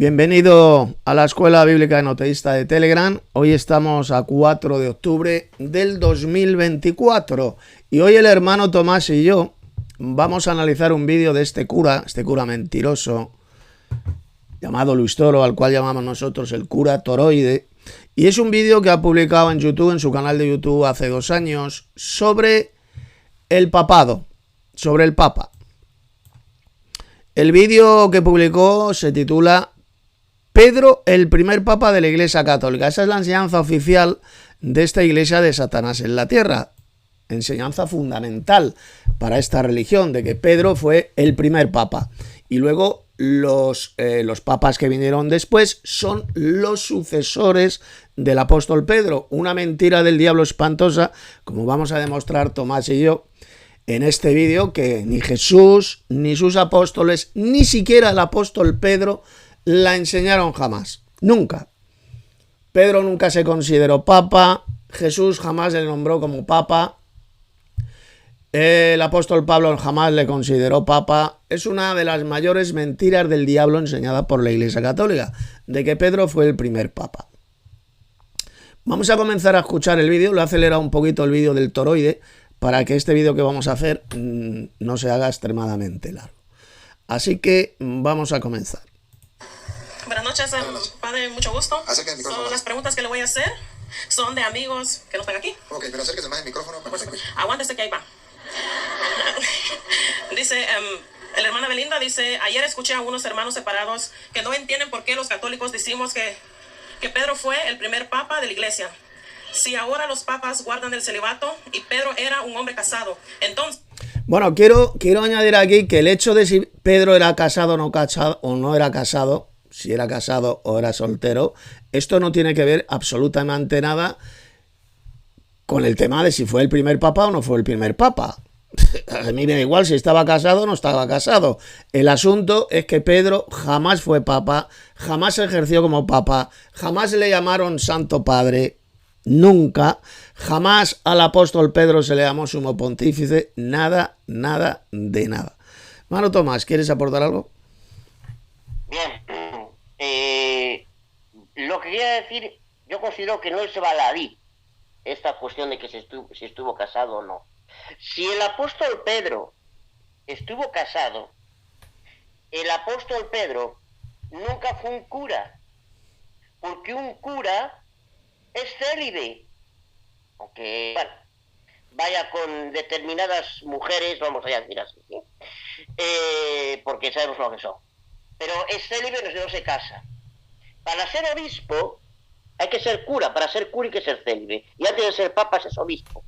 Bienvenido a la Escuela Bíblica Enoteísta de Telegram. Hoy estamos a 4 de octubre del 2024 y hoy el hermano Tomás y yo vamos a analizar un vídeo de este cura mentiroso llamado Luis Toro, al cual llamamos nosotros el cura toroide, y es un vídeo que ha publicado en YouTube, en su canal de YouTube hace 2 años, sobre el papado, sobre el papa. El vídeo que publicó se titula Pedro, el primer papa de la Iglesia Católica. Esa es la enseñanza oficial de esta iglesia de Satanás en la tierra. Enseñanza fundamental para esta religión, de que Pedro fue el primer papa. Y luego los papas que vinieron después son los sucesores del apóstol Pedro. Una mentira del diablo espantosa, como vamos a demostrar Tomás y yo en este vídeo, que ni Jesús, ni sus apóstoles, ni siquiera el apóstol Pedro la enseñaron jamás, nunca. Pedro nunca se consideró papa, Jesús jamás le nombró como papa, el apóstol Pablo jamás le consideró papa. Es una de las mayores mentiras del diablo enseñada por la Iglesia Católica, de que Pedro fue el primer papa. Vamos a comenzar a escuchar el vídeo, lo he acelerado un poquito el vídeo del toroide, para que este vídeo que vamos a hacer no se haga extremadamente largo. Así que vamos a comenzar. Buenas noches, padre, mucho gusto. Las preguntas que le voy a hacer son de amigos que no están aquí. Ok, pero acérquese más el micrófono. Aguántese que ahí va. Dice, el hermana Belinda dice, ayer escuché a unos hermanos separados que no entienden por qué los católicos decimos que Pedro fue el primer papa de la iglesia. Si ahora los papas guardan el celibato y Pedro era un hombre casado, entonces... Bueno, quiero añadir aquí que el hecho de si Pedro era casado o no era casado, si era casado o era soltero, esto no tiene que ver absolutamente nada con el tema de si fue el primer papa o no fue el primer papa. A mí me da igual si estaba casado o no estaba casado. El asunto es que Pedro jamás fue papa, jamás ejerció como papa, jamás le llamaron Santo Padre, nunca, jamás al apóstol Pedro se le llamó sumo pontífice, nada de nada. Mano Tomás, ¿quieres aportar algo? Bien, lo que quería decir, yo considero que no es baladí esta cuestión de que si estuvo casado o no. Si el apóstol Pedro estuvo casado, el apóstol Pedro nunca fue un cura, porque un cura es célibe, aunque bueno, vaya con determinadas mujeres, vamos a decir así, ¿sí? Porque sabemos lo que son. Pero es célibe, no se casa. Para ser obispo hay que ser cura, para ser cura hay que ser célibe. Y antes de ser papa es obispo.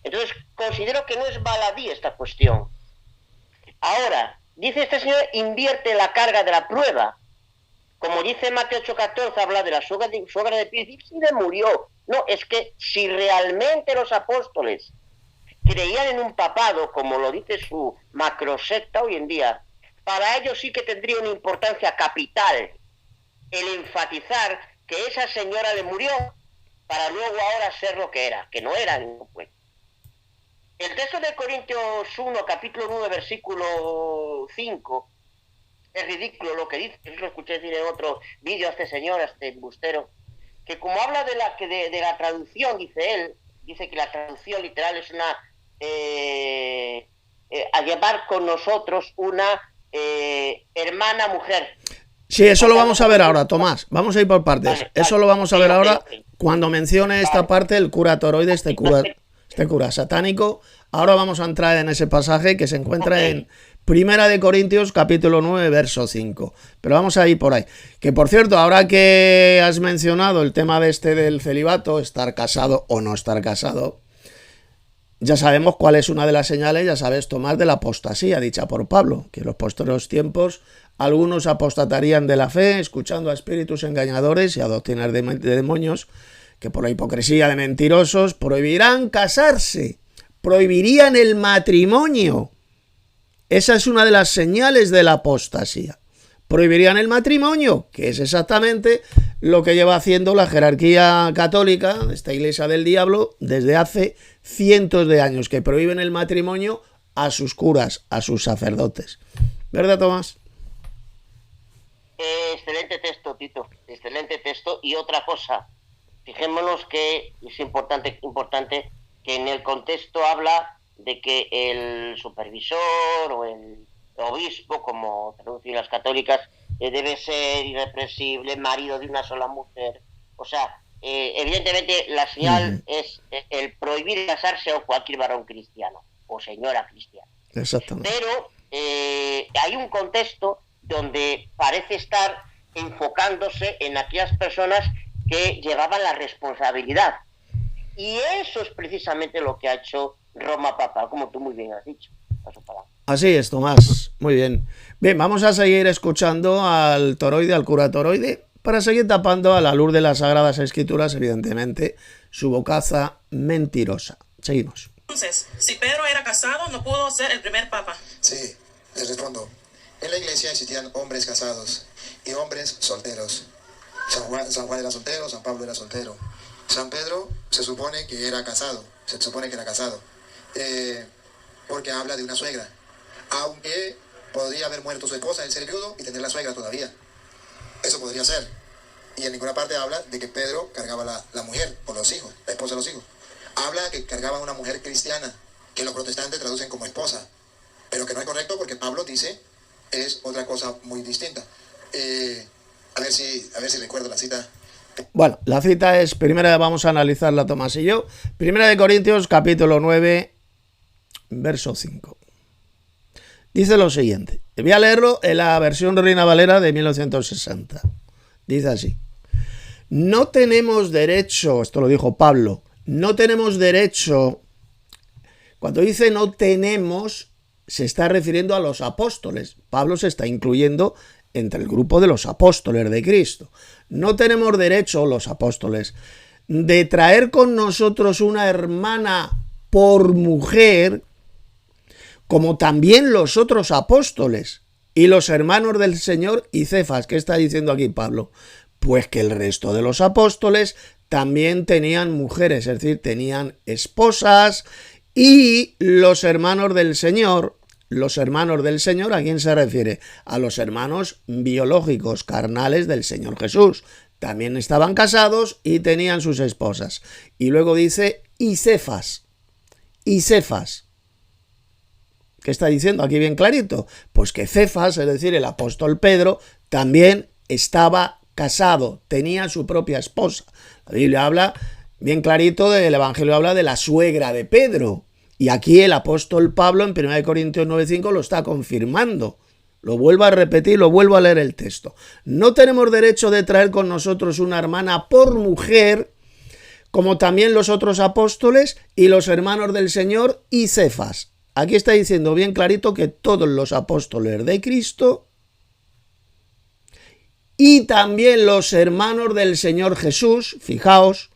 Entonces considero que no es baladí esta cuestión. Ahora, dice este señor, invierte la carga de la prueba. Como dice Mateo 8:14, habla de la suegra de Piscina, murió. No, es que si realmente los apóstoles creían en un papado, como lo dice su macrosecta hoy en día, para ellos sí que tendría una importancia capital el enfatizar que esa señora le murió para luego ahora ser lo que era, que no era ningún pueblo. El texto de Corintios 1, capítulo 9, versículo 5, es ridículo lo que dice. Yo lo escuché decir en otro vídeo a este señor, a este embustero, que como habla de la traducción, dice que la traducción literal es una a llevar con nosotros una hermana mujer. Sí, eso lo vamos a ver ahora, Tomás. Vamos a ir por partes. Vale, eso lo vamos a ver ahora cuando mencione esta parte el cura toroide, este cura satánico. Ahora vamos a entrar en ese pasaje que se encuentra en Primera de Corintios, capítulo 9, verso 5. Pero vamos a ir por ahí. Que por cierto, ahora que has mencionado el tema del celibato, estar casado o no estar casado, ya sabemos cuál es una de las señales, ya sabes, Tomás, de la apostasía dicha por Pablo, que en los posteriores tiempos algunos apostatarían de la fe, escuchando a espíritus engañadores y a doctrinas de demonios, que por la hipocresía de mentirosos prohibirán casarse, prohibirían el matrimonio. Esa es una de las señales de la apostasía. Prohibirían el matrimonio, que es exactamente lo que lleva haciendo la jerarquía católica, esta iglesia del diablo, desde hace cientos de años, que prohíben el matrimonio a sus curas, a sus sacerdotes. ¿Verdad, Tomás? Excelente texto, Tito, excelente texto. Y otra cosa, fijémonos que es importante que en el contexto habla de que el supervisor o el obispo, como traducen las católicas, debe ser irrepresible, marido de una sola mujer. O sea, evidentemente la señal es el prohibir casarse a cualquier varón cristiano o señora cristiana. Exactamente. Pero hay un contexto donde parece estar enfocándose en aquellas personas que llevaban la responsabilidad. Y eso es precisamente lo que ha hecho Roma Papal, como tú muy bien has dicho. Así es, Tomás. Muy bien. Bien, vamos a seguir escuchando al toroide, al cura toroide, para seguir tapando a la luz de las Sagradas Escrituras, evidentemente, su bocaza mentirosa. Seguimos. Entonces, si Pedro era casado, no pudo ser el primer papa. Sí, les respondo. En la iglesia existían hombres casados y hombres solteros. San Juan era soltero, San Pablo era soltero. San Pedro se supone que era casado, porque habla de una suegra. Aunque podría haber muerto su esposa, él ser viudo y tener la suegra todavía. Eso podría ser. Y en ninguna parte habla de que Pedro cargaba la mujer por los hijos, la esposa de los hijos. Habla que cargaba una mujer cristiana, que los protestantes traducen como esposa, pero que no es correcto porque Pablo dice es otra cosa muy distinta. A ver si recuerdo la cita. Bueno, la cita es, vamos a analizarla Tomás y yo. Primera de Corintios, capítulo 9, verso 5. Dice lo siguiente. Voy a leerlo en la versión Reina Valera de 1960. Dice así. No tenemos derecho, esto lo dijo Pablo, no tenemos derecho, cuando dice no tenemos, se está refiriendo a los apóstoles. Pablo se está incluyendo entre el grupo de los apóstoles de Cristo. No tenemos derecho, los apóstoles, de traer con nosotros una hermana por mujer, como también los otros apóstoles y los hermanos del Señor y Cefas. ¿Qué está diciendo aquí Pablo? Pues que el resto de los apóstoles también tenían mujeres, es decir, tenían esposas, y los hermanos del Señor, ¿a quién se refiere? A los hermanos biológicos, carnales del Señor Jesús. También estaban casados y tenían sus esposas. Y luego dice, y Cefas. ¿Qué está diciendo aquí bien clarito? Pues que Cefas, es decir, el apóstol Pedro, también estaba casado, tenía su propia esposa. La Biblia habla bien clarito, el Evangelio habla de la suegra de Pedro. Y aquí el apóstol Pablo en 1 Corintios 9:5 lo está confirmando. Lo vuelvo a repetir, lo vuelvo a leer el texto. No tenemos derecho de traer con nosotros una hermana por mujer, como también los otros apóstoles y los hermanos del Señor y Cefas. Aquí está diciendo bien clarito que todos los apóstoles de Cristo y también los hermanos del Señor Jesús, fijaos,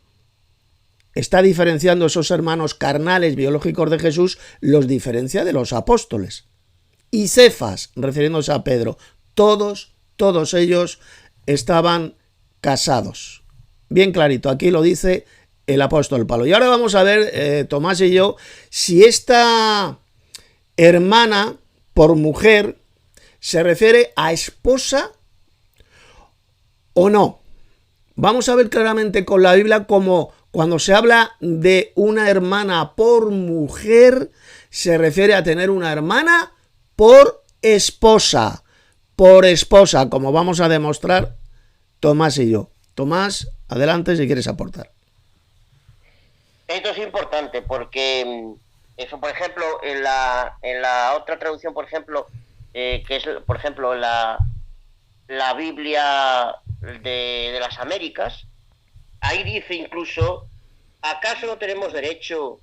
está diferenciando esos hermanos carnales biológicos de Jesús, los diferencia de los apóstoles. Y Cefas, refiriéndose a Pedro, todos ellos estaban casados. Bien clarito, aquí lo dice el apóstol Pablo. Y ahora vamos a ver, Tomás y yo, si esta hermana por mujer se refiere a esposa o no. Vamos a ver claramente con la Biblia como cuando se habla de una hermana por mujer, se refiere a tener una hermana por esposa, como vamos a demostrar Tomás y yo. Tomás, adelante si quieres aportar. Esto es importante porque eso, por ejemplo, en la otra traducción, por ejemplo, que es, por ejemplo, la Biblia de las Américas, ahí dice incluso, ¿acaso no tenemos derecho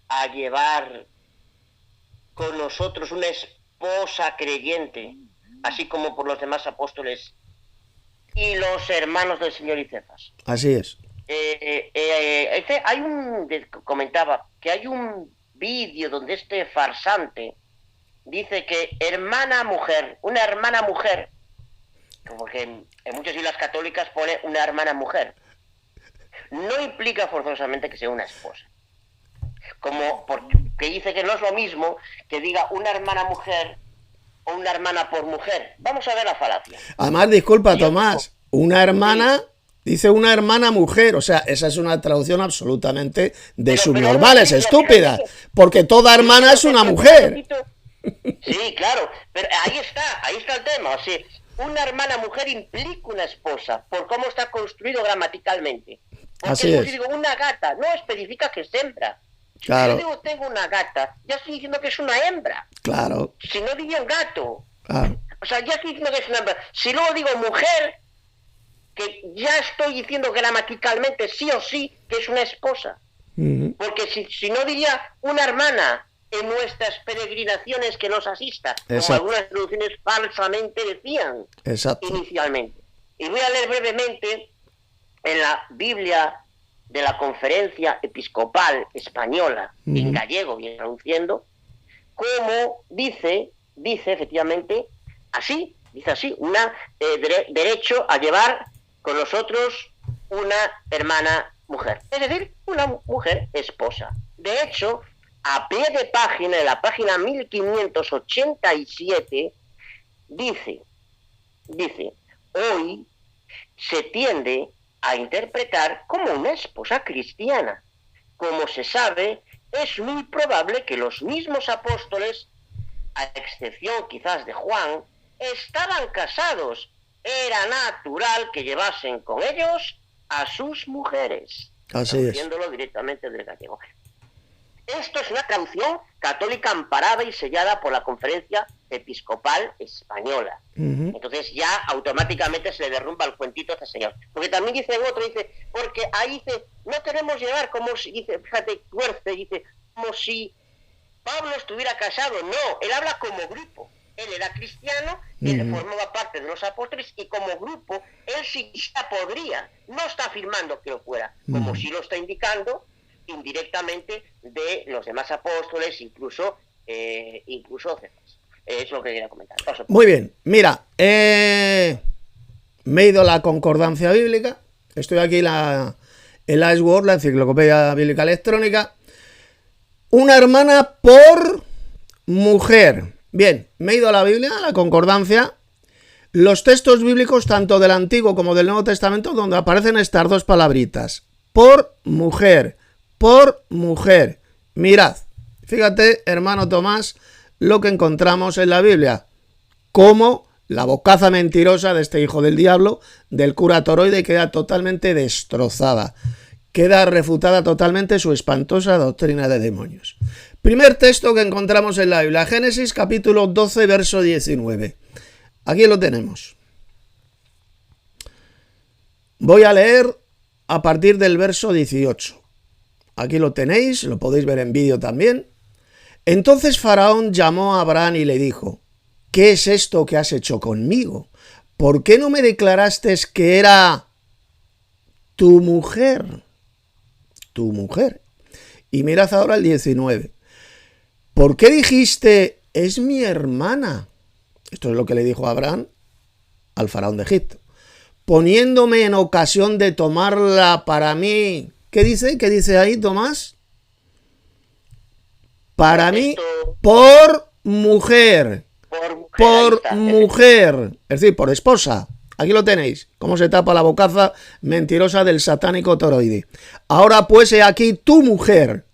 a llevar con nosotros una esposa creyente, así como por los demás apóstoles y los hermanos del Señor y Cefas? Así es. Comentaba que hay un vídeo donde este farsante dice que una hermana mujer, porque en muchas islas católicas pone una hermana mujer, no implica forzosamente que sea una esposa. Como porque dice que no es lo mismo que diga una hermana mujer o una hermana por mujer. Vamos a ver la falacia. Además, disculpa, Y yo Tomás, digo, una hermana, sí, dice una hermana mujer, o sea, esa es una traducción absolutamente de pero subnormal, es no, estúpida, porque toda sí, hermana pero es una que un mujer. poquito. Sí, claro, pero ahí está el tema. O sea, una hermana mujer implica una esposa, por cómo está construido gramaticalmente. Porque Así si es, digo una gata, no especifica que es hembra. Si yo claro, digo tengo una gata, ya estoy diciendo que es una hembra. claro, Si no diría un gato, claro. o sea, ya estoy diciendo que es una hembra. Si luego digo mujer, que ya estoy diciendo gramaticalmente sí o sí que es una esposa. Ujú, Porque si no diría una hermana en nuestras peregrinaciones que nos asista, como exacto, algunas traducciones falsamente decían exacto. inicialmente. Y voy a leer brevemente en la Biblia de la Conferencia Episcopal Española, en Ujú, gallego, bien traduciendo, como dice efectivamente, dice así, derecho a llevar con nosotros una hermana mujer, es decir, una mujer esposa. De hecho, a pie de página, en la página 1587, dice, hoy se tiende a interpretar como una esposa cristiana. Como se sabe, es muy probable que los mismos apóstoles, a excepción quizás de Juan, estaban casados. Era natural que llevasen con ellos a sus mujeres, así es. traduciéndolo directamente del gallego. Esto es una traducción católica amparada y sellada por la Conferencia Episcopal Española. Ujú, Entonces ya automáticamente se le derrumba el cuentito a este señor. Porque también dice en otro, dice, porque ahí dice, no queremos llevar como si, dice, fíjate, tuerce, dice, como si Pablo estuviera casado. No, él habla como grupo. Él era cristiano, él ujú, formaba parte de los apóstoles y como grupo él sí podría. No está afirmando que lo fuera, como ujú. sí lo está indicando indirectamente de los demás apóstoles, incluso Cefas. Es lo que quería comentar. Paso. Muy bien, mira, me he ido a la concordancia bíblica, estoy aquí en la Word, la enciclopedia bíblica electrónica, una hermana por mujer. Bien, me he ido a la Biblia, a la concordancia, los textos bíblicos tanto del Antiguo como del Nuevo Testamento donde aparecen estas dos palabritas, por mujer, por mujer. Mirad, fíjate, hermano Tomás, lo que encontramos en la Biblia, como la bocaza mentirosa de este hijo del diablo, del cura Toroide, queda totalmente destrozada. Queda refutada totalmente su espantosa doctrina de demonios. Primer texto que encontramos en la Biblia, Génesis capítulo 12, verso 19. Aquí lo tenemos. Voy a leer a partir del verso 18. Aquí lo tenéis, lo podéis ver en vídeo también. Entonces Faraón llamó a Abraham y le dijo, ¿qué es esto que has hecho conmigo? ¿Por qué no me declaraste que era tu mujer? Tu mujer. Y mirad ahora el 19. ¿Por qué dijiste, es mi hermana? Esto es lo que le dijo Abraham al faraón de Egipto. Poniéndome en ocasión de tomarla para mí. ¿Qué dice? ¿Qué dice ahí, Tomás? Para mí, por mujer. Por mujer. Es decir, por esposa. Aquí lo tenéis. Cómo se tapa la bocaza mentirosa del satánico Toroide. Ahora pues he aquí tu mujer.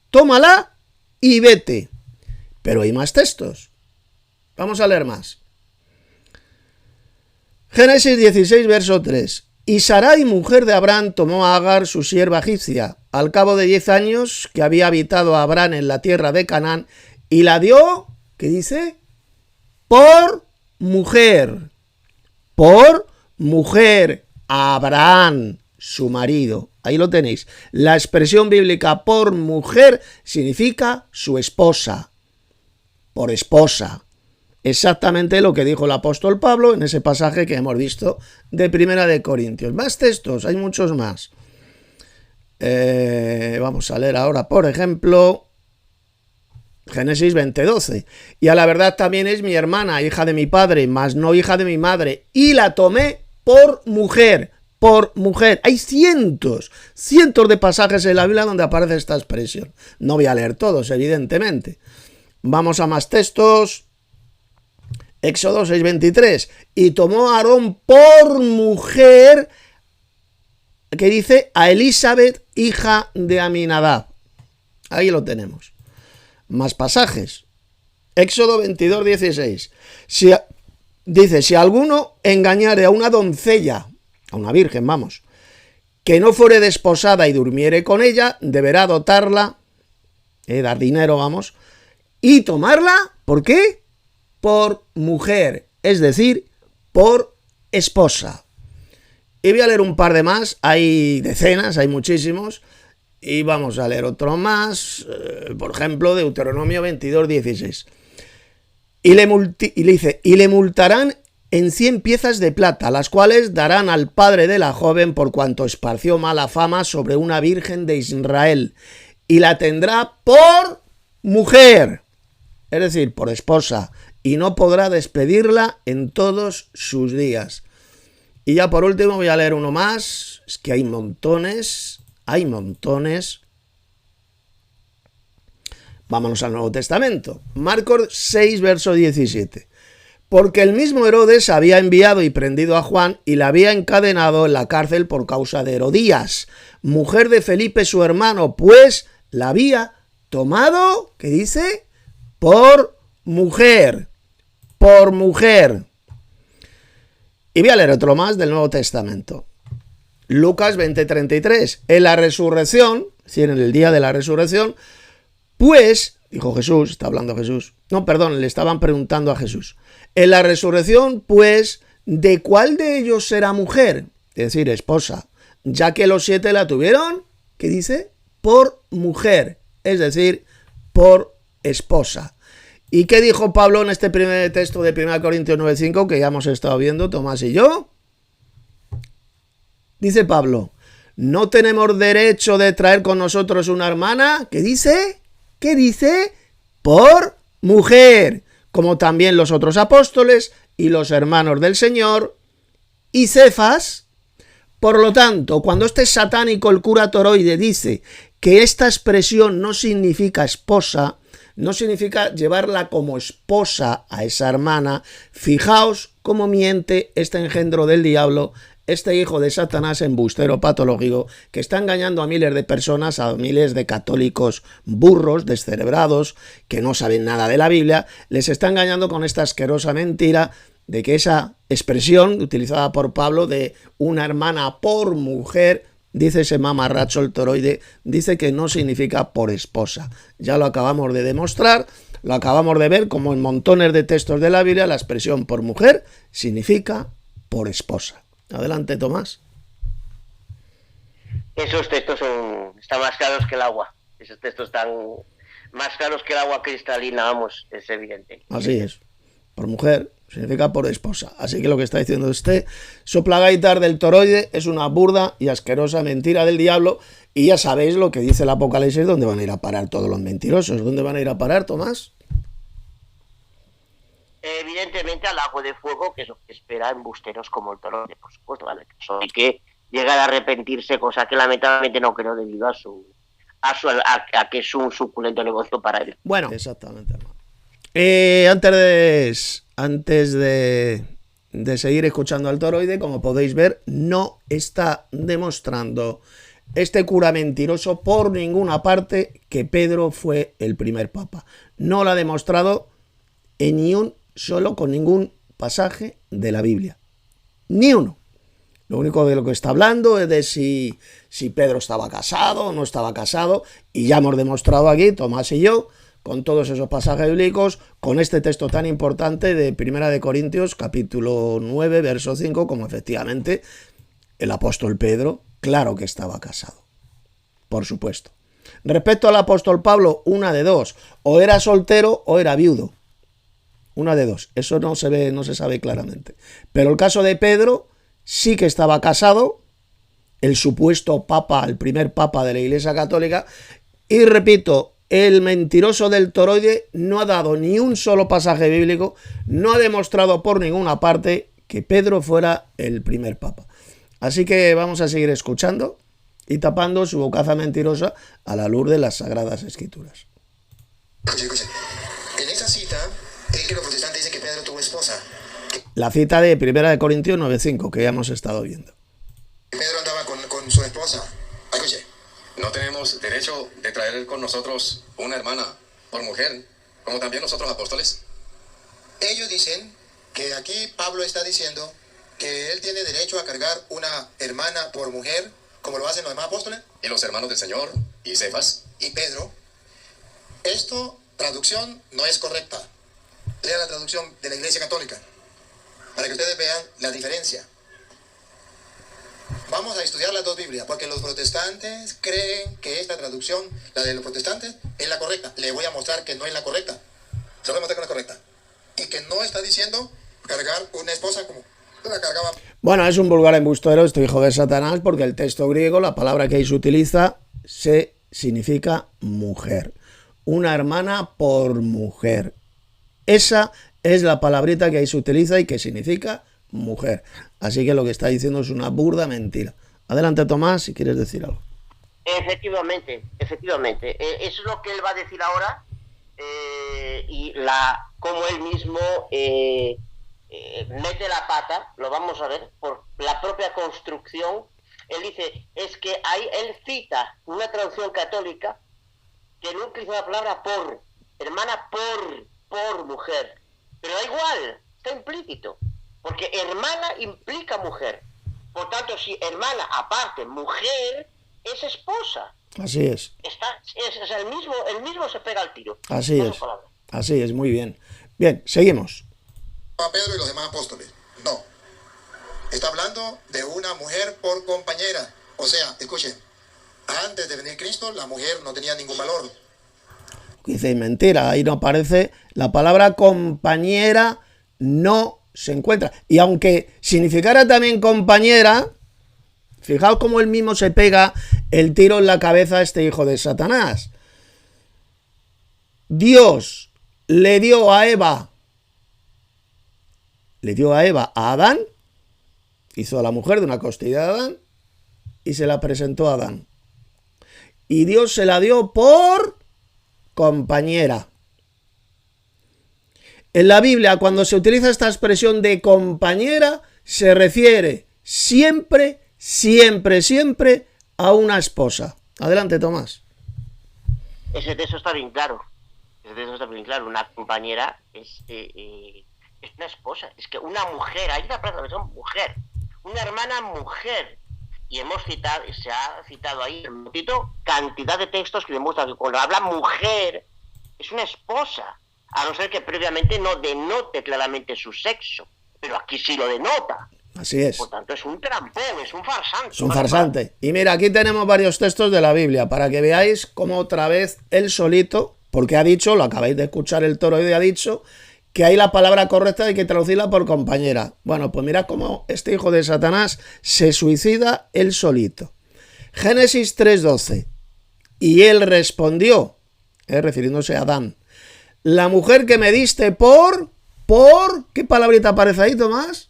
Tómala y vete. Pero hay más textos. Vamos a leer más. Génesis 16, verso 3. Y Sarai, mujer de Abraham, tomó a Agar, su sierva egipcia, al cabo de 10 años que había habitado Abraham en la tierra de Canaán, y la dio, ¿qué dice? Por mujer. Por mujer a Abraham, su marido. Ahí lo tenéis. La expresión bíblica por mujer significa su esposa. Por esposa. Exactamente lo que dijo el apóstol Pablo en ese pasaje que hemos visto de Primera de Corintios. Más textos, hay muchos más. Vamos a leer ahora, por ejemplo, Génesis 20:12. Y a la verdad también es mi hermana, hija de mi padre, mas no hija de mi madre. Y la tomé por mujer. Por mujer. Hay cientos de pasajes en la Biblia donde aparece esta expresión. No voy a leer todos, evidentemente. Vamos a más textos. Éxodo 6:23. Y tomó a Aarón por mujer, que dice, a Elisabet, hija de Aminadab. Ahí lo tenemos. Más pasajes. Éxodo 22:16. Dice, si alguno engañare a una doncella, a una virgen, vamos, que no fuere desposada y durmiere con ella, deberá dotarla, dar dinero, vamos, y tomarla, ¿por qué? Por mujer, es decir, por esposa. Y voy a leer un par de más, hay decenas, hay muchísimos, y vamos a leer otro más, por ejemplo, Deuteronomio 22:16. Y le dice, y le multarán en 100 piezas de plata, las cuales darán al padre de la joven por cuanto esparció mala fama sobre una virgen de Israel, y la tendrá por mujer, es decir, por esposa, y no podrá despedirla en todos sus días. Y ya por último voy a leer uno más, es que hay montones. Vámonos al Nuevo Testamento. Marcos 6, verso 17. Porque el mismo Herodes había enviado y prendido a Juan y la había encadenado en la cárcel por causa de Herodías, mujer de Felipe su hermano, pues la había tomado, ¿qué dice? Por mujer. Por mujer. Y voy a leer otro más del Nuevo Testamento. Lucas 20:33. En la resurrección, es decir, en el día de la resurrección, pues, dijo Jesús, está hablando Jesús, no, perdón, le estaban preguntando a Jesús, en la resurrección, pues, ¿de cuál de ellos será mujer? Es decir, esposa, ya que los 7 la tuvieron, ¿qué dice? Por mujer, es decir, por esposa. ¿Y qué dijo Pablo en este primer texto de 1 Corintios 9:5 que ya hemos estado viendo, Tomás y yo? Dice Pablo, ¿no tenemos derecho de traer con nosotros una hermana? ¿Qué dice? ¿Qué dice? Por mujer, como también los otros apóstoles y los hermanos del Señor y Cefas. Por lo tanto, cuando este satánico, el cura Toroide, dice que esta expresión no significa esposa, no significa llevarla como esposa a esa hermana, fijaos cómo miente este engendro del diablo, este hijo de Satanás embustero patológico que está engañando a miles de personas, a miles de católicos burros, descerebrados, que no saben nada de la Biblia, les está engañando con esta asquerosa mentira de que esa expresión utilizada por Pablo de una hermana por mujer, dice ese mamarracho el Toroide, dice que no significa por esposa. Ya lo acabamos de demostrar, lo acabamos de ver como en montones de textos de la Biblia la expresión por mujer significa por esposa. Adelante, Tomás. Esos textos están más claros que el agua. Esos textos están más claros que el agua cristalina, vamos, es evidente. Así es. Por mujer significa por esposa. Así que lo que está diciendo usted, soplagaitas del Toroide, es una burda y asquerosa mentira del diablo. Y ya sabéis lo que dice el Apocalipsis, dónde van a ir a parar todos los mentirosos. ¿Dónde van a ir a parar, Tomás? Evidentemente al lago de fuego, que es lo que espera embusteros como el Toroide, por supuesto, ¿vale? Hay que llegar a arrepentirse, cosa que lamentablemente no creo debido a que es un suculento negocio para él. Bueno, exactamente. Antes de seguir escuchando al Toroide, como podéis ver, no está demostrando este cura mentiroso por ninguna parte que Pedro fue el primer papa. No lo ha demostrado en ni un solo, con ningún pasaje de la Biblia. Ni uno. Lo único de lo que está hablando es de si Pedro estaba casado o no estaba casado, y ya hemos demostrado aquí, Tomás y yo, con todos esos pasajes bíblicos, con este texto tan importante de 1 Corintios, capítulo 9, verso 5, como efectivamente el apóstol Pedro, claro que estaba casado. Por supuesto. Respecto al apóstol Pablo, una de dos, o era soltero o era viudo. Una de dos, eso no se sabe claramente. Pero el caso de Pedro sí que estaba casado, el supuesto papa, el primer papa de la Iglesia Católica, y repito, el mentiroso del Toroide no ha dado ni un solo pasaje bíblico, no ha demostrado por ninguna parte que Pedro fuera el primer papa. Así que vamos a seguir escuchando y tapando su bocaza mentirosa a la luz de las Sagradas Escrituras. En esa cita, el que los protestantes dicen que Pedro Pedro tuvo esposa. La cita de 1 Corintios 9:5 que ya hemos estado viendo. Pedro andaba con su esposa. Escuche. No tenemos derecho de traer con nosotros una hermana por mujer, como también nosotros apóstoles. Ellos dicen que aquí Pablo está diciendo que él tiene derecho a cargar una hermana por mujer, como lo hacen los demás apóstoles. Y los hermanos del Señor, y Cefas. Y Pedro. Esto, traducción, no es correcta. Lea la traducción de la Iglesia Católica, para que ustedes vean la diferencia. Vamos a estudiar las dos Biblias, porque los protestantes creen que esta traducción, la de los protestantes, es la correcta. Le voy a mostrar que no es la correcta. Se lo voy a mostrar que no es correcta. Y que no está diciendo cargar una esposa como la cargaba. Bueno, es un vulgar embustero, este hijo de Satanás, porque el texto griego, la palabra que ahí se utiliza, significa mujer. Una hermana por mujer. Esa es la palabrita que ahí se utiliza y que significa mujer. Así que lo que está diciendo es una burda mentira. Adelante, Tomás, si quieres decir algo. Efectivamente. Eso es lo que él va a decir ahora, y como él mismo mete la pata, lo vamos a ver, por la propia construcción. Él dice, es que él cita una traducción católica que no utiliza la palabra por, hermana por mujer, pero da igual, está implícito, porque hermana implica mujer. Por tanto, si hermana aparte mujer, es esposa. Así es. Es el mismo se pega al tiro. Así es. Así es, muy bien. Bien, seguimos. A Pedro y los demás apóstoles. No. Está hablando de una mujer por compañera. O sea, escuchen, antes de venir Cristo, la mujer no tenía ningún valor. Dice, mentira, ahí no aparece. La palabra compañera no se encuentra. Y aunque significara también compañera, fijaos cómo él mismo se pega el tiro en la cabeza a este hijo de Satanás. Dios le dio a Eva a Adán, hizo a la mujer de una costilla de Adán y se la presentó a Adán. Y Dios se la dio por compañera. En la Biblia, cuando se utiliza esta expresión de compañera, se refiere siempre a una esposa. Adelante, Tomás. Ese texto está bien claro. Una compañera es una esposa. Es que una mujer, hay una palabra, mujer. Una hermana mujer. Y se ha citado ahí en un momentito cantidad de textos que demuestran que cuando habla mujer es una esposa, a no ser que previamente no denote claramente su sexo, pero aquí sí lo denota. Así es. Por tanto, es un trampón, es un farsante. Es un farsante. Y mira, aquí tenemos varios textos de la Biblia para que veáis cómo otra vez él solito, porque ha dicho, lo acabáis de escuchar el toro y ha dicho que hay la palabra correcta, hay que traducirla por compañera. Bueno, pues mira cómo este hijo de Satanás se suicida él solito. Génesis 3:12. Y él respondió, refiriéndose a Adán, la mujer que me diste por, ¿qué palabrita aparece ahí, Tomás?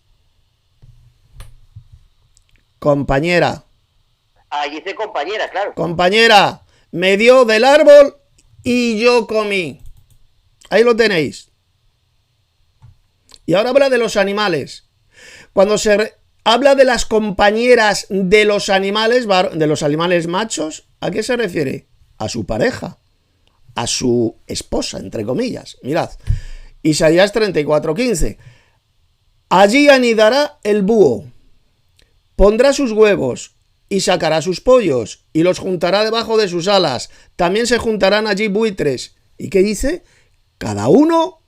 Compañera. Ahí dice compañera, claro. Compañera, me dio del árbol y yo comí. Ahí lo tenéis. Y ahora habla de los animales. Cuando se habla de las compañeras de los animales machos, ¿a qué se refiere? A su pareja, a su esposa, entre comillas. Mirad, Isaías 34:15. Allí anidará el búho, pondrá sus huevos y sacará sus pollos y los juntará debajo de sus alas. También se juntarán allí buitres. ¿Y qué dice? Cada uno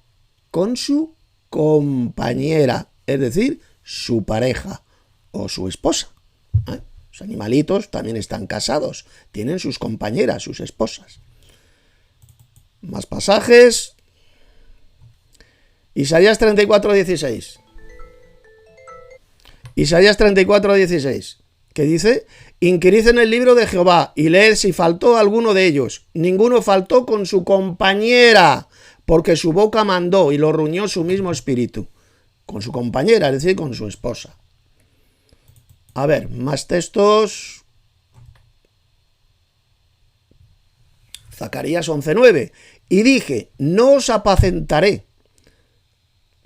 con su compañera, es decir, su pareja o su esposa. Los animalitos también están casados, tienen sus compañeras, sus esposas. Más pasajes. Isaías 34:16. Isaías 34:16, que dice: inquirid en el libro de Jehová y leed si faltó alguno de ellos. Ninguno faltó con su compañera, porque su boca mandó y lo ruñó su mismo espíritu. Con su compañera, es decir, con su esposa. A ver, más textos. Zacarías 11:9. Y dije, no os apacentaré.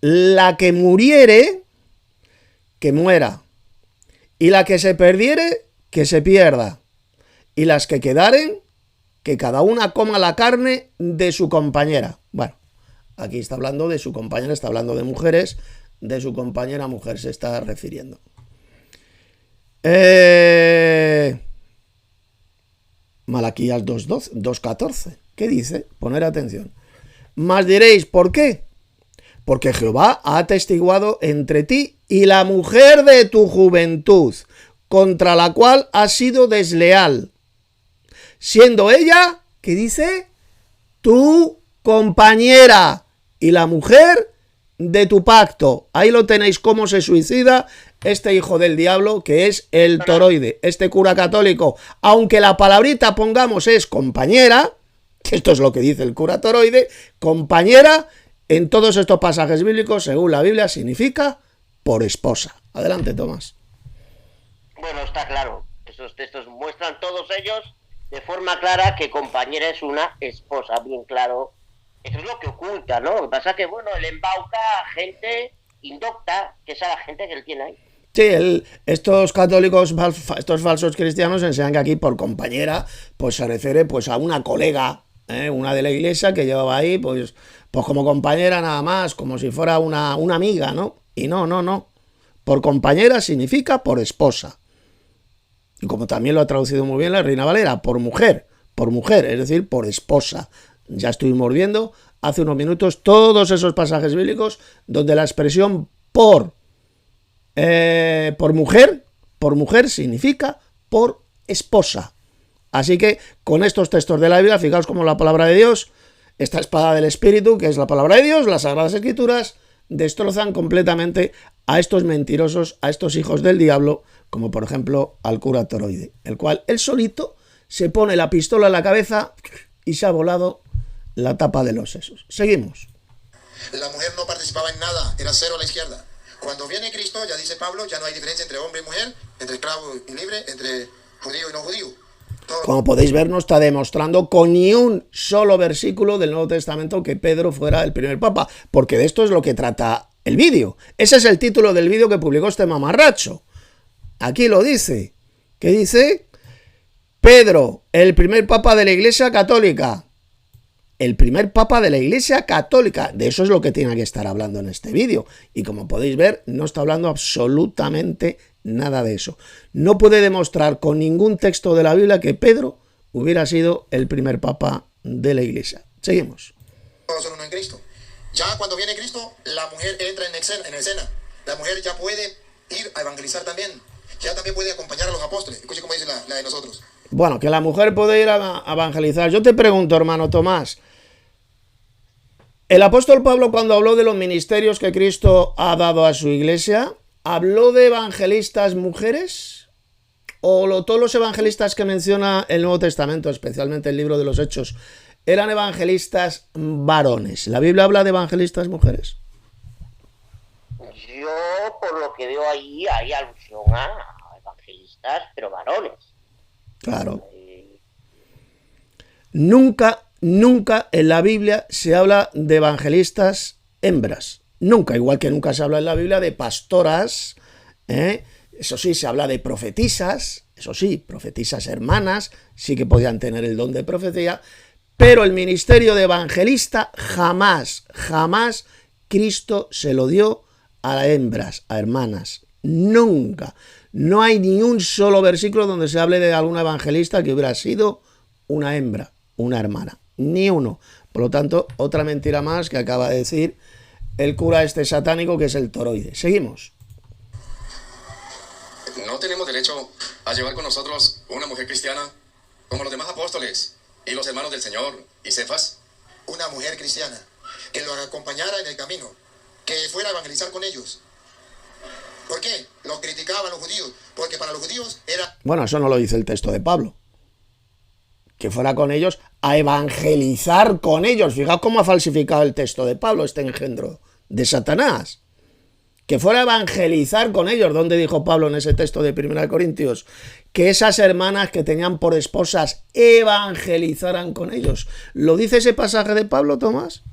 la que muriere, que muera, y la que se perdiere, que se pierda, y las que quedaren, que cada una coma la carne de su compañera. Bueno, aquí está hablando de su compañera, está hablando de mujeres, de su compañera mujer se está refiriendo. Malaquías 2:14. ¿Qué dice? Poner atención. Mas diréis, ¿por qué? Porque Jehová ha atestiguado entre ti y la mujer de tu juventud, contra la cual has sido desleal, siendo ella, ¿qué dice? Tu compañera y la mujer de tu pacto. Ahí lo tenéis, cómo se suicida este hijo del diablo, que es el toroide, este cura católico. Aunque la palabrita, pongamos, es compañera, que esto es lo que dice el cura toroide, compañera, en todos estos pasajes bíblicos, según la Biblia, significa por esposa. Adelante, Tomás. Bueno, está claro. Esos textos muestran todos ellos de forma clara que compañera es una esposa, bien claro. Eso es lo que oculta, ¿no? Lo que pasa es que, bueno, él embauca a gente indocta, que es a la gente que él tiene ahí. Sí, estos católicos, estos falsos cristianos enseñan que aquí por compañera pues se refiere pues a una colega, una de la iglesia que llevaba ahí pues como compañera nada más, como si fuera una amiga, ¿no? Y no. Por compañera significa por esposa. Y como también lo ha traducido muy bien la Reina Valera, por mujer, es decir, por esposa. Ya estuvimos viendo hace unos minutos todos esos pasajes bíblicos donde la expresión por mujer significa por esposa. Así que con estos textos de la Biblia, fijaos cómo la palabra de Dios, esta espada del Espíritu, que es la palabra de Dios, las Sagradas Escrituras, destrozan completamente a estos mentirosos, a estos hijos del diablo, como por ejemplo al cura toroide, el cual él solito se pone la pistola en la cabeza y se ha volado la tapa de los sesos. Seguimos. La mujer no participaba en nada, era cero a la izquierda. Cuando viene Cristo, ya dice Pablo, ya no hay diferencia entre hombre y mujer, entre esclavo y libre, entre judío y no judío. Como podéis ver, no está demostrando con ni un solo versículo del Nuevo Testamento que Pedro fuera el primer papa, porque de esto es lo que trata el vídeo. Ese es el título del vídeo que publicó este mamarracho. Aquí lo dice. ¿Qué dice? Pedro, el primer papa de la Iglesia Católica. El primer papa de la Iglesia Católica. De eso es lo que tiene que estar hablando en este vídeo. Y como podéis ver, no está hablando absolutamente nada de eso. No puede demostrar con ningún texto de la Biblia que Pedro hubiera sido el primer papa de la Iglesia. Seguimos. Todos son uno en Cristo. Ya cuando viene Cristo, la mujer entra en escena. La mujer ya puede ir a evangelizar también. Ya también puede acompañar a los apóstoles. Escuche cómo dice la de nosotros. Bueno, que la mujer puede ir a evangelizar. Yo te pregunto, hermano Tomás, el apóstol Pablo, cuando habló de los ministerios que Cristo ha dado a su iglesia, ¿habló de evangelistas mujeres? ¿O todos los evangelistas que menciona el Nuevo Testamento, especialmente el libro de los Hechos, eran evangelistas varones? ¿La Biblia habla de evangelistas mujeres? Yo, por lo que veo ahí, hay alusión a evangelistas, pero varones. Claro. Nunca en la Biblia se habla de evangelistas hembras. Nunca, igual que nunca se habla en la Biblia de pastoras. Eso sí, se habla de profetisas. Eso sí, profetisas hermanas, sí que podían tener el don de profecía. Pero el ministerio de evangelista jamás Cristo se lo dio a hembras, a hermanas. Nunca. No hay ni un solo versículo donde se hable de alguna evangelista que hubiera sido una hembra, una hermana. Ni uno. Por lo tanto, otra mentira más que acaba de decir el cura este satánico, que es el toroide. Seguimos. No tenemos derecho a llevar con nosotros una mujer cristiana como los demás apóstoles y los hermanos del Señor y Cefas. Una mujer cristiana que lo acompañara en el camino, que fuera a evangelizar con ellos. ¿Por qué? Los criticaban los judíos, porque para los judíos era... Bueno, eso no lo dice el texto de Pablo. Que fuera con ellos a evangelizar con ellos. Fijaos cómo ha falsificado el texto de Pablo, este engendro de Satanás. Que fuera a evangelizar con ellos. ¿Dónde dijo Pablo en ese texto de 1 Corintios? Que esas hermanas que tenían por esposas evangelizaran con ellos. ¿Lo dice ese pasaje de Pablo, Tomás?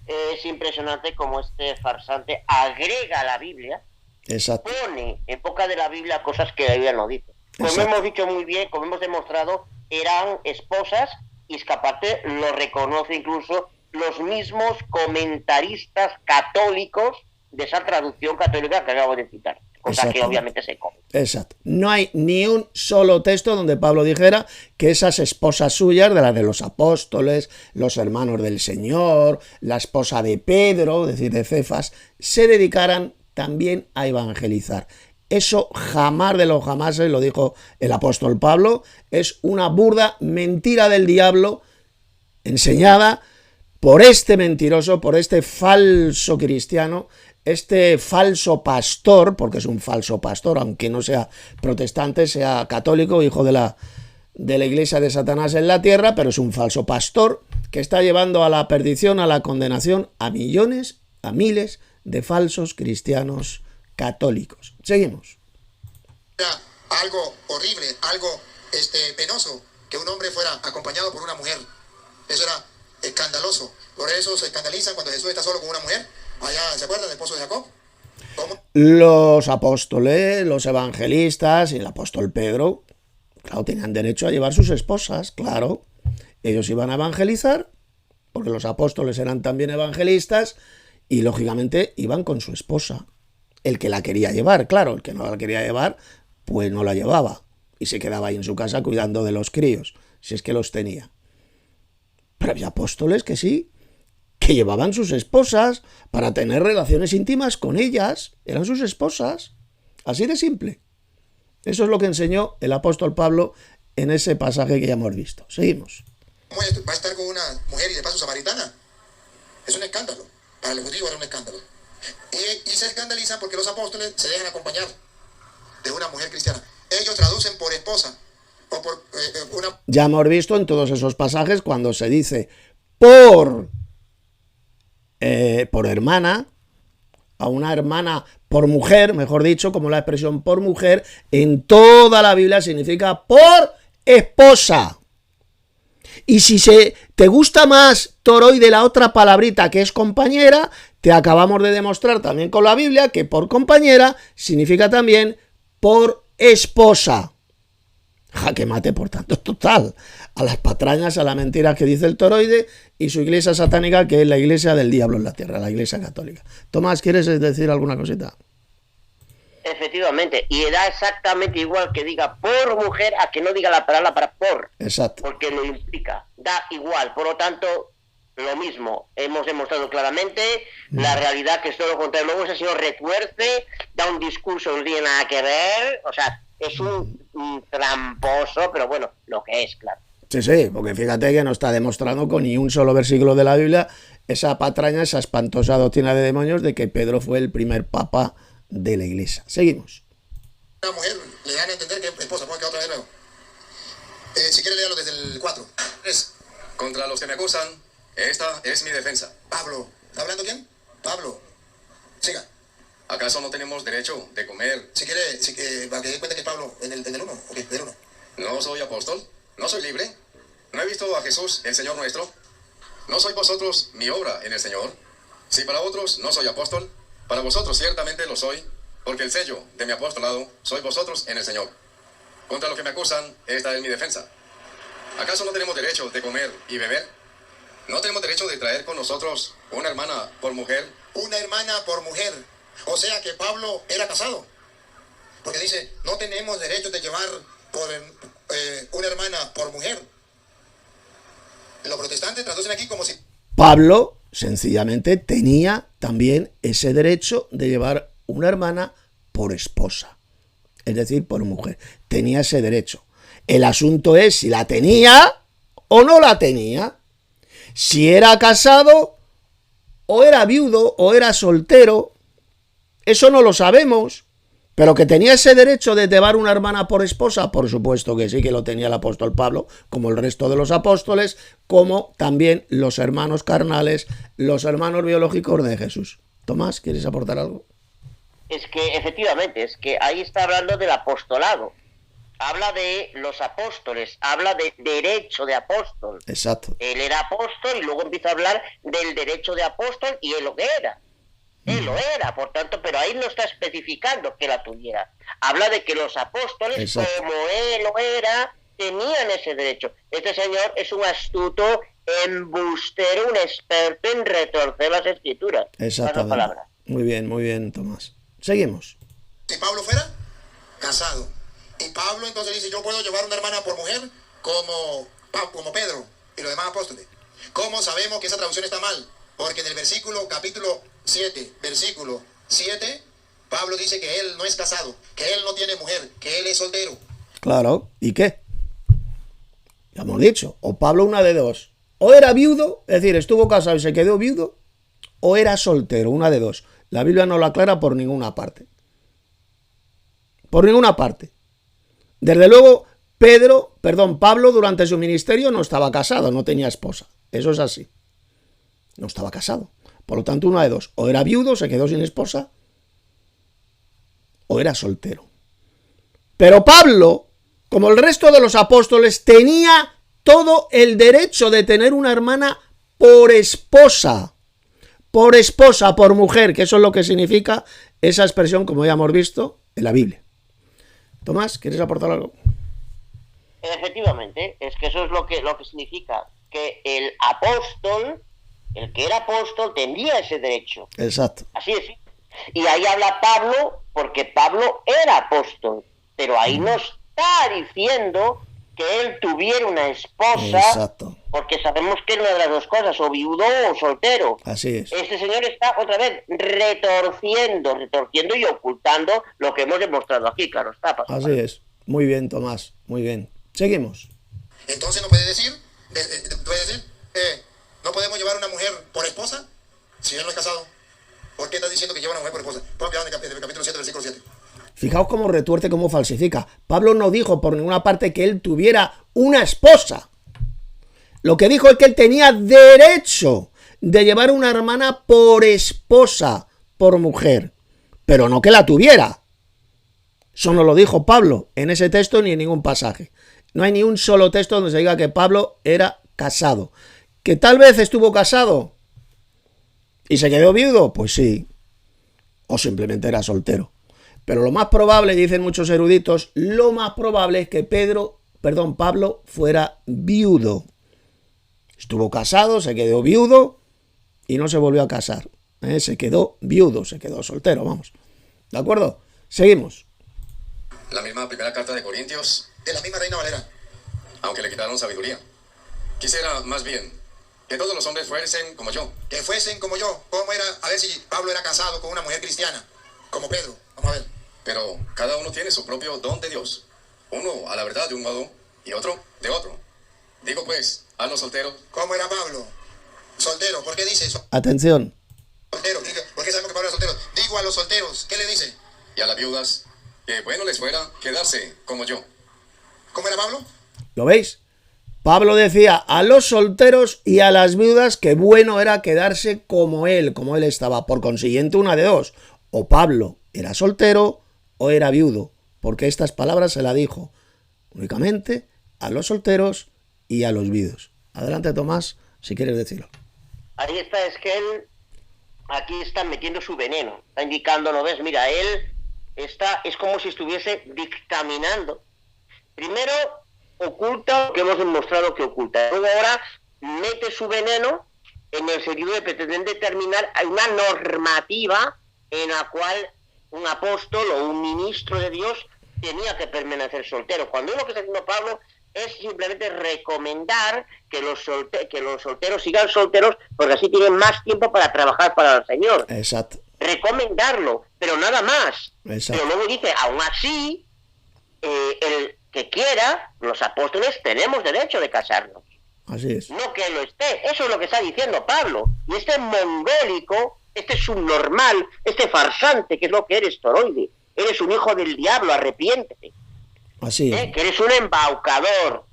Es impresionante cómo este farsante agrega a la Biblia, Exacto. pone en boca de la Biblia cosas que la Biblia no dice. Como Exacto. hemos dicho muy bien, como hemos demostrado, eran esposas, y es que aparte lo reconoce incluso los mismos comentaristas católicos de esa traducción católica que acabo de citar, cosa que obviamente se come. Exacto. No hay ni un solo texto donde Pablo dijera que esas esposas suyas, de las de los apóstoles, los hermanos del Señor, la esposa de Pedro, es decir, de Cefas, se dedicaran también a evangelizar. Eso jamás de los jamases, lo dijo el apóstol Pablo, es una burda mentira del diablo enseñada por este mentiroso, por este falso cristiano, este falso pastor, porque es un falso pastor, aunque no sea protestante, sea católico, hijo de la iglesia de Satanás en la tierra, pero es un falso pastor que está llevando a la perdición, a la condenación, a millones, a miles de falsos cristianos católicos. Seguimos. Era algo horrible, algo penoso, que un hombre fuera acompañado por una mujer. Eso era escandaloso. Por eso se escandalizan cuando Jesús está solo con una mujer. Allá, ¿se acuerdan del esposo de Jacob? ¿Cómo? Los apóstoles, los evangelistas y el apóstol Pedro, claro, tenían derecho a llevar sus esposas, claro. Ellos iban a evangelizar, porque los apóstoles eran también evangelistas, y lógicamente iban con su esposa. El que la quería llevar, claro, el que no la quería llevar, pues no la llevaba. Y se quedaba ahí en su casa cuidando de los críos, si es que los tenía. Pero había apóstoles que sí, que llevaban sus esposas para tener relaciones íntimas con ellas. Eran sus esposas. Así de simple. Eso es lo que enseñó el apóstol Pablo en ese pasaje que ya hemos visto. Seguimos. ¿Cómo va a estar con una mujer y de paso samaritana? Es un escándalo. Para los judíos era un escándalo. Y se escandalizan porque los apóstoles se dejan acompañar de una mujer cristiana. Ellos traducen por esposa o por una... Ya hemos visto en todos esos pasajes cuando se dice por hermana, a una hermana por mujer, mejor dicho, como la expresión por mujer, en toda la Biblia significa por esposa. Y si te gusta más toroide la otra palabrita que es compañera, te acabamos de demostrar también con la Biblia que por compañera significa también por esposa. Jaque mate, por tanto, total a las patrañas, a la mentira que dice el toroide y su iglesia satánica, que es la iglesia del diablo en la tierra, la iglesia católica. Tomás, ¿quieres decir alguna cosita? Efectivamente, y da exactamente igual que diga por mujer a que no diga la palabra para por. Exacto. Porque lo implica, da igual. Por lo tanto, lo mismo, hemos demostrado claramente la realidad que es todo lo contrario. Luego ese señor retuerce, da un discurso que no tiene nada que ver, o sea, es un tramposo, pero bueno, lo que es, claro. Sí, porque fíjate que no está demostrando con ni un solo versículo de la Biblia esa patraña, esa espantosa doctrina de demonios de que Pedro fue el primer papa de la iglesia. Seguimos. Una mujer le dan a entender que es esposa. Ponga que otra vez luego. Si quiere leerlo desde el 4. Contra los que me acusan, esta es mi defensa. Pablo. ¿Está hablando quién? Pablo. Siga. ¿Acaso no tenemos derecho de comer? Si quiere, para que dé cuenta que es Pablo en el 1. Ok, del 1. ¿No soy apóstol? ¿No soy libre? ¿No he visto a Jesús, el Señor nuestro? ¿No sois vosotros mi obra en el Señor? Si para otros no soy apóstol, para vosotros ciertamente lo soy, porque el sello de mi apostolado sois vosotros en el Señor. Contra los que me acusan, esta es mi defensa. ¿Acaso no tenemos derecho de comer y beber? ¿No tenemos derecho de traer con nosotros una hermana por mujer? Una hermana por mujer. O sea que Pablo era casado. Porque dice, no tenemos derecho de llevar por una hermana por mujer. Los protestantes traducen aquí como si... Pablo sencillamente tenía también ese derecho de llevar una hermana por esposa, es decir, por mujer. Tenía ese derecho. El asunto es si la tenía o no la tenía. Si era casado o era viudo o era soltero, eso no lo sabemos. Pero que tenía ese derecho de llevar una hermana por esposa, por supuesto que sí, que lo tenía el apóstol Pablo, como el resto de los apóstoles, como también los hermanos carnales, los hermanos biológicos de Jesús. Tomás, ¿quieres aportar algo? Es que efectivamente, es que ahí está hablando del apostolado. habla de los apóstoles, habla de derecho de apóstol. Exacto. Él era apóstol y luego empieza a hablar del derecho de apóstol y él lo era. Él lo era, por tanto, pero ahí no está especificando que la tuviera. Habla de que los apóstoles, exacto, como él lo era, tenían ese derecho. Este señor es un astuto embustero, un experto en retorcer las escrituras. exactamente. Muy bien, Tomás. Seguimos. Si Pablo fuera casado, y Pablo entonces dice, yo puedo llevar una hermana por mujer como Pedro y los demás apóstoles. ¿Cómo sabemos que esa traducción está mal? Porque en el capítulo 7, versículo 7, Pablo dice que él no es casado, que él no tiene mujer, que él es soltero. Claro, ¿y qué? Ya hemos dicho, o Pablo una de dos. O era viudo, es decir, estuvo casado y se quedó viudo, o era soltero, una de dos. La Biblia no lo aclara por ninguna parte. Por ninguna parte. Desde luego, Pablo durante su ministerio no estaba casado, no tenía esposa. Eso es así. No estaba casado. Por lo tanto, una de dos. O era viudo, se quedó sin esposa, o era soltero. Pero Pablo, como el resto de los apóstoles, tenía todo el derecho de tener una hermana por esposa. Por mujer, que eso es lo que significa esa expresión, como ya hemos visto, en la Biblia. Tomás, ¿quieres aportar algo? Efectivamente, es que eso es lo que significa, que el apóstol, el que era apóstol, tenía ese derecho. Exacto. Así es. Y ahí habla Pablo, porque Pablo era apóstol, pero ahí no está diciendo que él tuviera una esposa. Exacto. Porque sabemos que es una de las dos cosas, o viudo o soltero. Así es. Este señor está otra vez retorciendo y ocultando lo que hemos demostrado aquí, claro está. Así es. Muy bien, Tomás. Muy bien. Seguimos. Entonces no puede decir, no podemos llevar una mujer por esposa si él no es casado. ¿Por qué está diciendo que lleva una mujer por esposa? Ponme en el capítulo 7, versículo 7. Fijaos cómo retuerce, cómo falsifica. Pablo no dijo por ninguna parte que él tuviera una esposa. Lo que dijo es que él tenía derecho de llevar una hermana por esposa, por mujer, pero no que la tuviera. Eso no lo dijo Pablo en ese texto ni en ningún pasaje. No hay ni un solo texto donde se diga que Pablo era casado. ¿Que tal vez estuvo casado y se quedó viudo? Pues sí. O simplemente era soltero. Pero lo más probable, dicen muchos eruditos, lo más probable es que Pablo fuera viudo. Estuvo casado, se quedó viudo y no se volvió a casar. Se quedó viudo, se quedó soltero, vamos. ¿De acuerdo? Seguimos. La misma primera carta de Corintios, De la misma Reina Valera. aunque le quitaron sabiduría. Quisiera más bien que todos los hombres fuesen como yo. Que fuesen como yo. ¿Cómo era? A ver si Pablo era casado con una mujer cristiana, como Pedro. Vamos a ver. Pero cada uno tiene su propio don de Dios. Uno a la verdad de un modo y otro de otro. Digo pues, a los solteros. ¿Cómo era Pablo? Soltero. ¿Por qué dice eso? Atención. Soltero. ¿Por qué sabemos que Pablo era soltero? Digo a los solteros. ¿Qué le dice? Y a las viudas, que bueno les fuera quedarse como yo. ¿Cómo era Pablo? ¿Lo veis? Pablo decía a los solteros y a las viudas que bueno era quedarse como él estaba. Por consiguiente, una de dos. O Pablo era soltero o era viudo. Porque estas palabras se las dijo únicamente a los solteros y a los viudos. Adelante, Tomás, si quieres decirlo. Ahí está, es que él aquí está metiendo su veneno. Está indicando, ¿no ves? Mira, él es como si estuviese dictaminando. Primero oculta lo que hemos demostrado que oculta. Luego ahora mete su veneno en el sentido de pretender determinar una normativa en la cual un apóstol o un ministro de Dios tenía que permanecer soltero. Cuando lo que está haciendo Pablo es simplemente recomendar que los solteros sigan solteros porque así tienen más tiempo para trabajar para el Señor. Exacto. Recomendarlo, pero nada más. Exacto. Pero luego dice, aún así, el que quiera, los apóstoles tenemos derecho de casarnos. Así es. No que lo esté. Eso es lo que está diciendo Pablo. Y este mongólico, este subnormal, este farsante, que es lo que eres, toroide. Eres un hijo del diablo, arrepiéntete. Así es. Que eres un embaucador.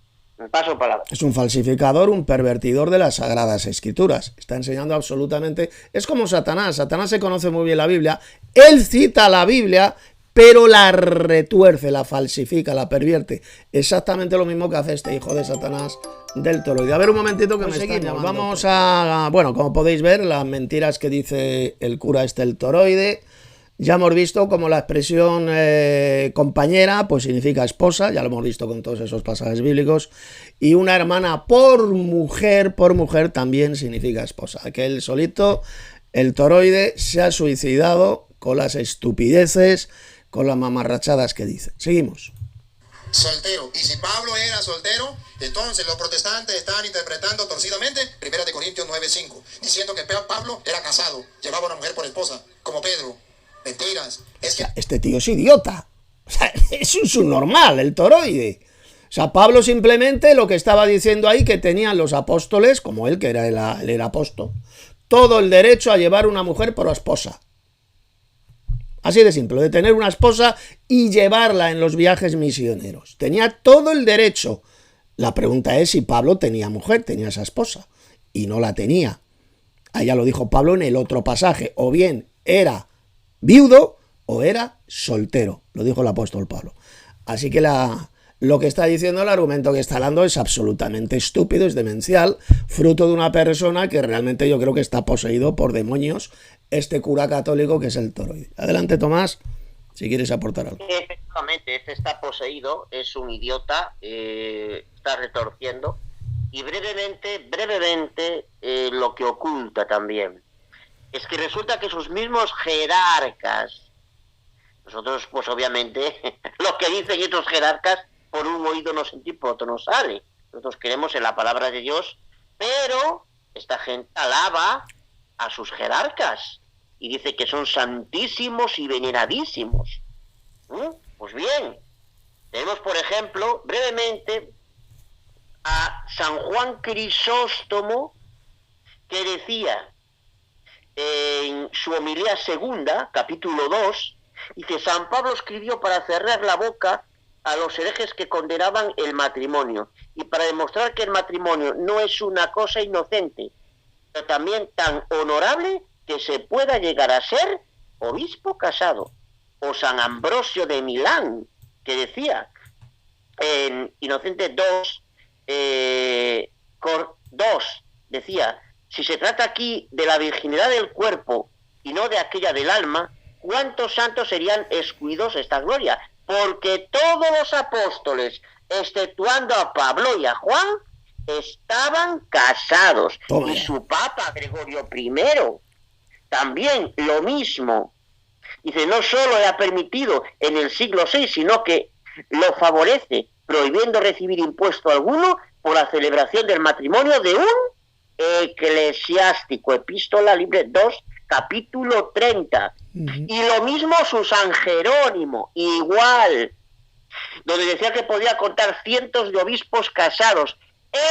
Paso palabra. Es un falsificador, un pervertidor de las Sagradas Escrituras. Está enseñando absolutamente... Es como Satanás. Satanás se conoce muy bien la Biblia. Él cita la Biblia, pero la retuerce, la falsifica, la pervierte. Exactamente lo mismo que hace este hijo de Satanás del toroide. A ver un momentito que me están llamando. Vamos a, bueno, como podéis ver, las mentiras que dice el cura el toroide. Ya hemos visto como la expresión compañera pues significa esposa, ya lo hemos visto con todos esos pasajes bíblicos, y una hermana por mujer también significa esposa. Aquel solito, el toroide, se ha suicidado con las estupideces, con las mamarrachadas que dice. Seguimos. Soltero. Y si Pablo era soltero, entonces los protestantes están interpretando torcidamente 1 Corintios 9:5, diciendo que Pablo era casado, llevaba a una mujer por esposa, como Pedro. Mentiras. Es que... Este tío es idiota. O sea, es un subnormal, el toroide. O sea, Pablo simplemente lo que estaba diciendo ahí, que tenían los apóstoles, como él, que era el apóstol, todo el derecho a llevar una mujer por esposa. Así de simple, de tener una esposa y llevarla en los viajes misioneros. Tenía todo el derecho. La pregunta es si Pablo tenía mujer, tenía esa esposa. Y no la tenía. Ahí ya lo dijo Pablo en el otro pasaje. O bien era viudo o era soltero, lo dijo el apóstol Pablo. Así que lo que está diciendo, el argumento que está dando es absolutamente estúpido, es demencial, fruto de una persona que realmente yo creo que está poseído por demonios, este cura católico que es el toroide. Adelante, Tomás, si quieres aportar algo. Efectivamente, este está poseído, es un idiota, está retorciendo, y brevemente lo que oculta también es que resulta que sus mismos jerarcas, nosotros pues obviamente lo que dicen estos jerarcas por un oído nos sentimos, por otro nos sale. Nosotros creemos en la palabra de Dios, pero esta gente alaba a sus jerarcas y dice que son santísimos y veneradísimos. Pues bien, tenemos por ejemplo brevemente a San Juan Crisóstomo, que decía en su homilía segunda, capítulo 2, dice: San Pablo escribió para cerrar la boca a los herejes que condenaban el matrimonio y para demostrar que el matrimonio no es una cosa inocente, pero también tan honorable que se pueda llegar a ser obispo casado. O San Ambrosio de Milán, que decía en Inocente 2, decía: si se trata aquí de la virginidad del cuerpo y no de aquella del alma, ¿cuántos santos serían excluidos de esta gloria? Porque todos los apóstoles, exceptuando a Pablo y a Juan, estaban casados. Toma. Y su papa Gregorio I también lo mismo. Dice, no solo era permitido en el siglo VI, sino que lo favorece, prohibiendo recibir impuesto alguno por la celebración del matrimonio de un eclesiástico. Epístola Libre 2, capítulo 30. Y lo mismo su San Jerónimo, igual, donde decía que podía contar cientos de obispos casados.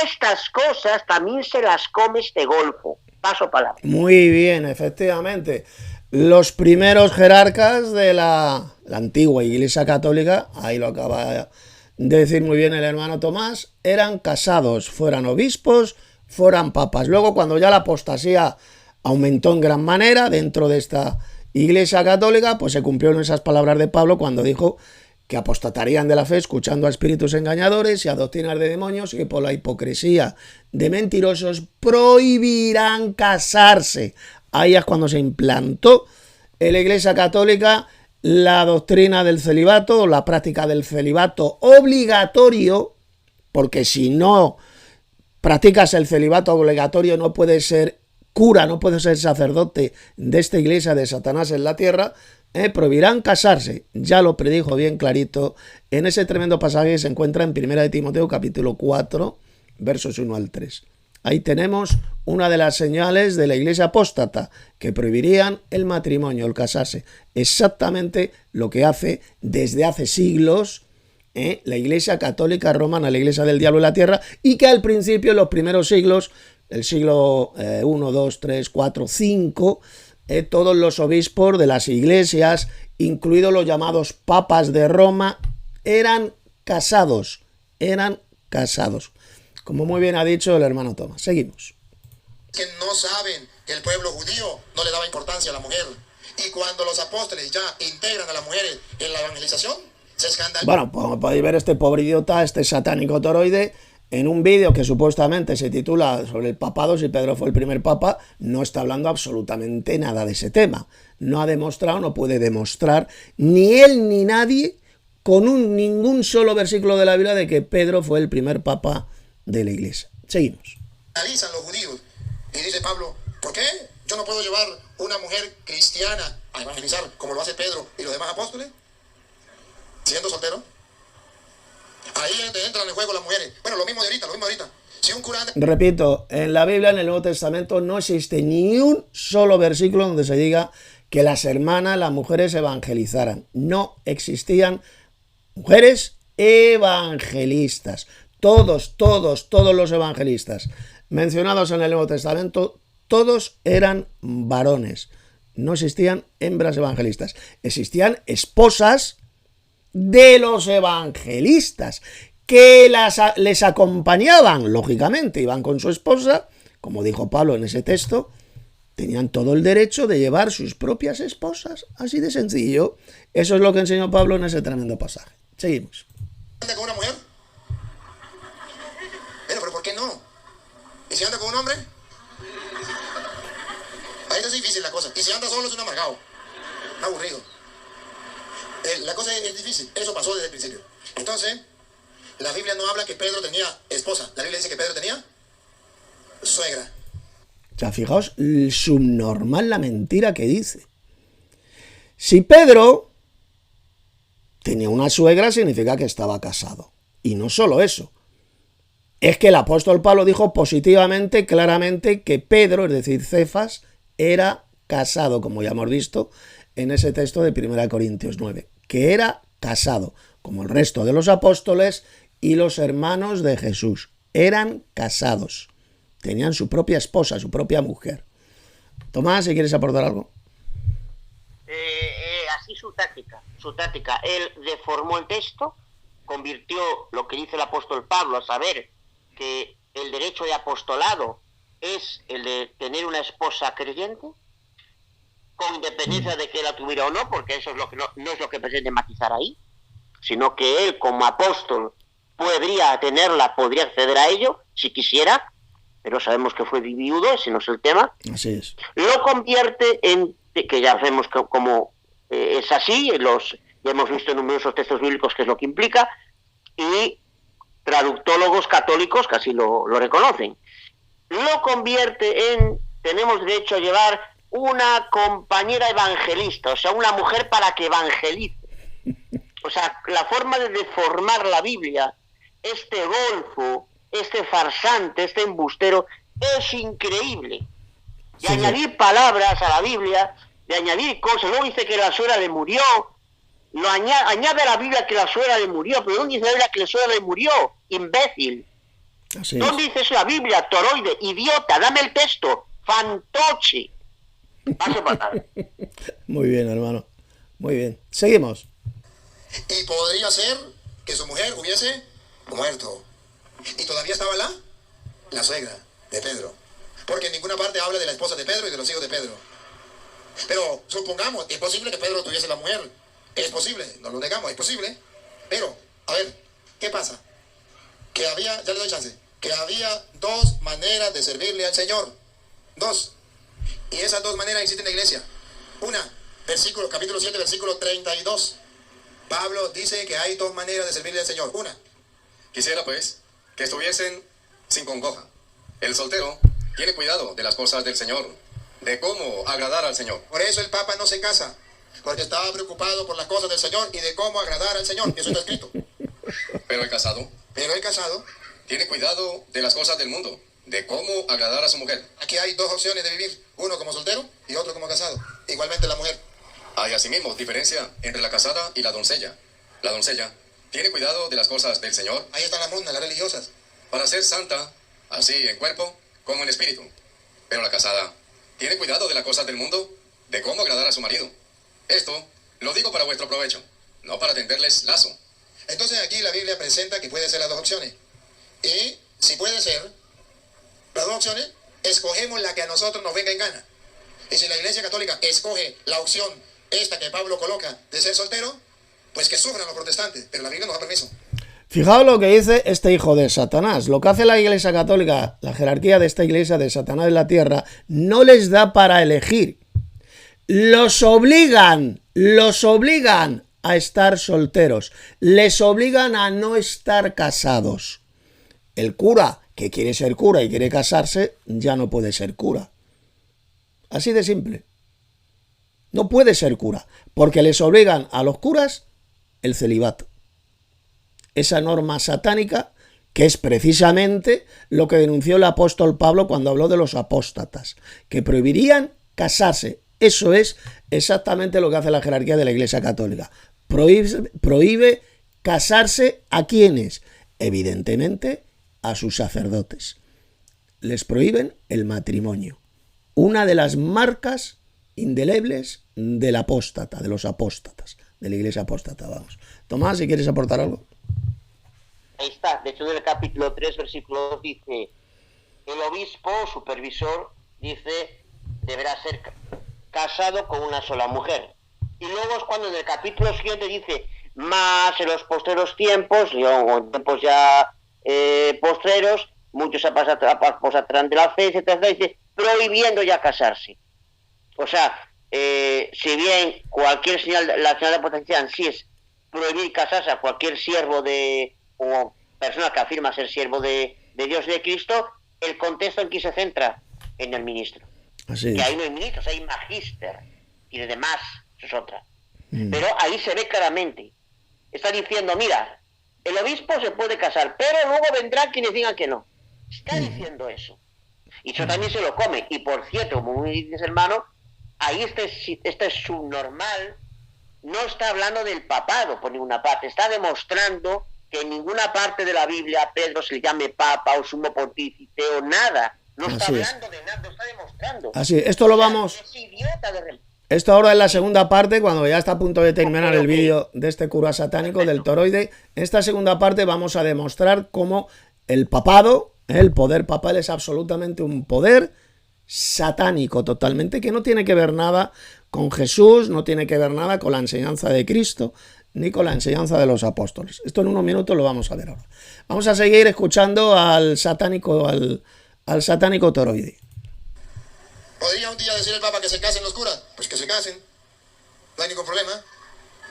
Estas cosas también se las come este golfo. Paso palabra. Muy bien, efectivamente. Los primeros jerarcas de la antigua Iglesia Católica, ahí lo acaba de decir muy bien el hermano Tomás, eran casados, fueran obispos, fueran papas. Luego, cuando ya la apostasía aumentó en gran manera dentro de esta Iglesia Católica, pues se cumplieron esas palabras de Pablo cuando dijo que apostatarían de la fe escuchando a espíritus engañadores y a doctrinas de demonios, y que por la hipocresía de mentirosos prohibirán casarse. Ahí es cuando se implantó en la Iglesia Católica la doctrina del celibato, la práctica del celibato obligatorio, porque si no practicas el celibato obligatorio no puedes ser cura, no puedes ser sacerdote de esta iglesia de Satanás en la tierra. Prohibirán casarse, ya lo predijo bien clarito en ese tremendo pasaje que se encuentra en 1 de Timoteo capítulo 4 versos 1 al 3. Ahí tenemos una de las señales de la iglesia apóstata, que prohibirían el matrimonio, el casarse. Exactamente lo que hace desde hace siglos la iglesia católica romana, la iglesia del diablo en la tierra, y que al principio, en los primeros siglos, el siglo 1, 2, 3, 4, 5, todos los obispos de las iglesias, incluidos los llamados papas de Roma, eran casados. Como muy bien ha dicho el hermano Tomás. Seguimos. Que no saben que el pueblo judío no le daba importancia a la mujer, Y cuando los apóstoles ya integran a las mujeres en la evangelización, se escandalizan. Bueno, como podéis ver, este pobre idiota, este satánico toroide, en un vídeo que supuestamente se titula sobre el papado, si Pedro fue el primer papa, no está hablando absolutamente nada de ese tema. No ha demostrado, no puede demostrar, ni él ni nadie, con ningún solo versículo de la Biblia, de que Pedro fue el primer papa de la iglesia. Seguimos. Analizan los judíos. Y dice Pablo, ¿por qué yo no puedo llevar una mujer cristiana a evangelizar como lo hace Pedro y los demás apóstoles? Siendo soltero. Ahí entran en juego las mujeres. Bueno, lo mismo de ahorita. Si un cura anda... Repito, en la Biblia, en el Nuevo Testamento, no existe ni un solo versículo donde se diga que las hermanas, las mujeres evangelizaran. No existían mujeres evangelistas. Todos los evangelistas mencionados en el Nuevo Testamento, todos eran varones. No existían hembras evangelistas. Existían esposas de los evangelistas que les acompañaban, lógicamente, iban con su esposa, como dijo Pablo en ese texto, tenían todo el derecho de llevar sus propias esposas, así de sencillo. Eso es lo que enseñó Pablo en ese tremendo pasaje. Seguimos. ¿Anda con una mujer? Pero ¿por qué no? ¿Y si anda con un hombre? Ahí es difícil la cosa. Y si anda solo es un amargado, un aburrido. La cosa es difícil. Eso pasó desde el principio. Entonces, la Biblia no habla que Pedro tenía esposa. La Biblia dice que Pedro tenía suegra. O sea, fijaos, subnormal la mentira que dice. Si Pedro tenía una suegra, significa que estaba casado. Y no solo eso. Es que el apóstol Pablo dijo positivamente, claramente, que Pedro, es decir, Cefas, era casado, como ya hemos visto en ese texto de 1 Corintios 9, que era casado, como el resto de los apóstoles y los hermanos de Jesús. Eran casados, tenían su propia esposa, su propia mujer. Tomás, si quieres aportar algo. Así su táctica. Él deformó el texto, convirtió lo que dice el apóstol Pablo, a saber que el derecho de apostolado es el de tener una esposa creyente, con independencia de que la tuviera o no, porque eso es lo que no es lo que pretende matizar ahí, sino que él como apóstol podría tenerla, podría acceder a ello si quisiera, pero sabemos que fue viudo, ese no es el tema. Así es. Lo convierte en, que ya vemos como es así, ya hemos visto en numerosos textos bíblicos qué es lo que implica, y traductólogos católicos que así lo reconocen. Lo convierte en, tenemos derecho a llevar una compañera evangelista, o sea, una mujer para que evangelice. O sea, la forma de deformar la Biblia, este golfo, este farsante, este embustero, es increíble. De añadir palabras a la Biblia, de añadir cosas. Luego dice que la suegra le murió, añade a la Biblia que la suegra le murió, pero ¿dónde dice la Biblia que la suegra le murió? Imbécil. Así ¿Dónde dice eso la Biblia? Toroide, idiota, dame el texto, fantoche. Paso para atrás. Muy bien, hermano. Muy bien. Seguimos. Y podría ser que su mujer hubiese muerto. Y todavía estaba la suegra de Pedro. Porque en ninguna parte habla de la esposa de Pedro y de los hijos de Pedro. Pero supongamos, es posible que Pedro tuviese la mujer. Es posible, no lo negamos, es posible. Pero, a ver, ¿qué pasa? Que había, ya le doy chance, que había dos maneras de servirle al Señor. Dos. Y esas dos maneras existen en la iglesia. Una, capítulo 7, versículo 32. Pablo dice que hay dos maneras de servirle al Señor. Una. Quisiera pues que estuviesen sin congoja. El soltero tiene cuidado de las cosas del Señor, de cómo agradar al Señor. Por eso el Papa no se casa, porque estaba preocupado por las cosas del Señor y de cómo agradar al Señor. Eso está escrito. Pero el casado tiene cuidado de las cosas del mundo, de cómo agradar a su mujer. Aquí hay dos opciones de vivir, uno como soltero y otro como casado. Igualmente la mujer. Hay asimismo diferencia entre la casada y la doncella. La doncella tiene cuidado de las cosas del Señor. Ahí están las monjas, las religiosas. Para ser santa, así en cuerpo como en espíritu. Pero la casada tiene cuidado de las cosas del mundo, de cómo agradar a su marido. Esto lo digo para vuestro provecho, no para tenderles lazo. Entonces aquí la Biblia presenta que puede ser las dos opciones. Y si puede ser las dos opciones, escogemos la que a nosotros nos venga en gana. Y si la Iglesia Católica escoge la opción esta que Pablo coloca de ser soltero, pues que sufran los protestantes, pero la Biblia nos da permiso. Fijaos lo que dice este hijo de Satanás. Lo que hace la Iglesia Católica, la jerarquía de esta iglesia de Satanás en la tierra, no les da para elegir. Los obligan a estar solteros. Les obligan a no estar casados. El cura que quiere ser cura y quiere casarse, ya no puede ser cura. Así de simple. No puede ser cura, porque les obligan a los curas el celibato. Esa norma satánica que es precisamente lo que denunció el apóstol Pablo cuando habló de los apóstatas, que prohibirían casarse. Eso es exactamente lo que hace la jerarquía de la Iglesia Católica. Prohíbe casarse ¿a quiénes? Evidentemente a sus sacerdotes. Les prohíben el matrimonio. Una de las marcas indelebles del apóstata, de los apóstatas, de la Iglesia apóstata, vamos. Tomás, si quieres aportar algo. Ahí está, de hecho en el capítulo 3, versículo 2 dice, el obispo, supervisor, dice, deberá ser casado con una sola mujer. Y luego es cuando en el capítulo siguiente dice, más en los postreros tiempos, tiempos ya postreros, muchos se apostatarán de la fe, etcétera, dice, prohibiendo ya casarse. O sea, si bien cualquier señal, la señal de apostasía en sí es prohibir casarse a cualquier siervo o persona que afirma ser siervo de Dios y de Cristo, el contexto en que se centra en el ministro. Así que es. ahí no hay ministros, hay magíster y de demás, eso es otra. Pero ahí se ve claramente. Está diciendo, mira, el obispo se puede casar, pero luego vendrá quienes digan que no. Está diciendo eso. Y eso también se lo come. Y por cierto, como me dices, hermano, ahí este es subnormal. No está hablando del papado por ninguna parte. Está demostrando que en ninguna parte de la Biblia a Pedro se le llame papa o sumo pontífice o nada. No está hablando de nada, lo está demostrando. Así, esto lo vamos... Es idiota de... Esto ahora es la segunda parte, cuando ya está a punto de terminar el vídeo de este cura satánico, del toroide. En esta segunda parte vamos a demostrar cómo el papado, el poder papal, es absolutamente un poder satánico totalmente, que no tiene que ver nada con Jesús, no tiene que ver nada con la enseñanza de Cristo, ni con la enseñanza de los apóstoles. Esto en unos minutos lo vamos a ver ahora. Vamos a seguir escuchando al satánico toroide. ¿Podría un día decir el Papa que se casen los curas? Pues que se casen, no hay ningún problema.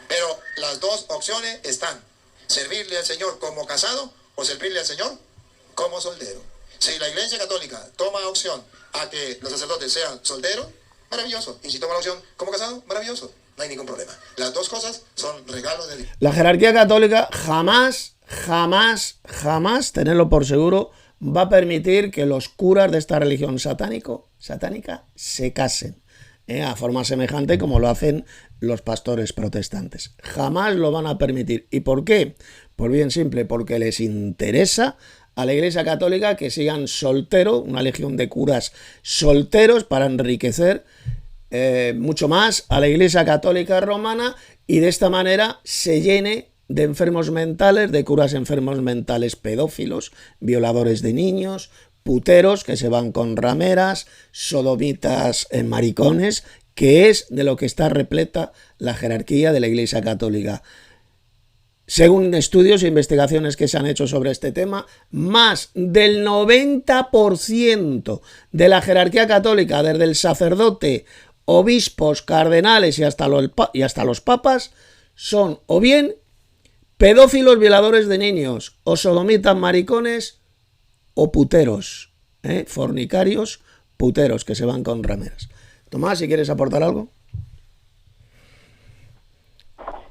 Pero las dos opciones están: servirle al Señor como casado o servirle al Señor como soltero. Si la Iglesia Católica toma opción a que los sacerdotes sean solteros, maravilloso. Y si toma la opción como casado, maravilloso. No hay ningún problema. Las dos cosas son regalos de Dios. La jerarquía católica jamás, tenerlo por seguro, va a permitir que los curas de esta religión satánica se casen, a forma semejante como lo hacen los pastores protestantes. Jamás lo van a permitir. ¿Y por qué? Pues bien simple, porque les interesa a la Iglesia Católica que sigan solteros, una legión de curas solteros, para enriquecer mucho más a la Iglesia Católica Romana, y de esta manera se llene de enfermos mentales, de curas enfermos mentales, pedófilos, violadores de niños, puteros que se van con rameras, sodomitas maricones, que es de lo que está repleta la jerarquía de la Iglesia Católica. Según estudios e investigaciones que se han hecho sobre este tema, más del 90% de la jerarquía católica, desde el sacerdote, obispos, cardenales y hasta los papas, son o bien pedófilos, violadores de niños, o sodomitas maricones, o puteros, fornicarios, puteros que se van con rameras. Tomás, si quieres aportar algo.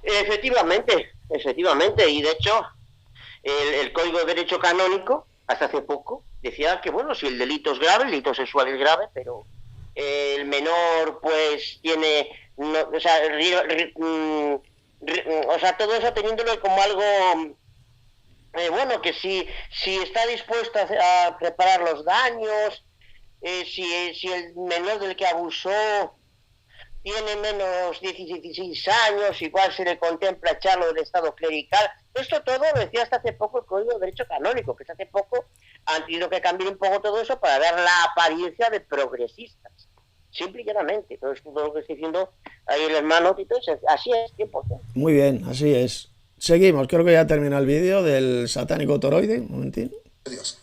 Efectivamente, y de hecho el Código de Derecho Canónico hasta hace poco decía que bueno, si el delito es grave, el delito sexual es grave, pero el menor pues tiene, no, o sea, todo eso teniéndolo como algo bueno, que si está dispuesto a reparar los daños, si el menor del que abusó tiene menos 16 años, igual se le contempla echarlo del estado clerical. Esto todo lo decía hasta hace poco el Código de Derecho Canónico, que hasta hace poco han tenido que cambiar un poco todo eso para dar la apariencia de progresistas. Simple y llanamente. Entonces, todo lo que está diciendo ahí el hermano Tito, así es, 100%. Muy bien, así es. Seguimos, creo que ya terminó el vídeo del satánico toroide. Un momentín. Dios.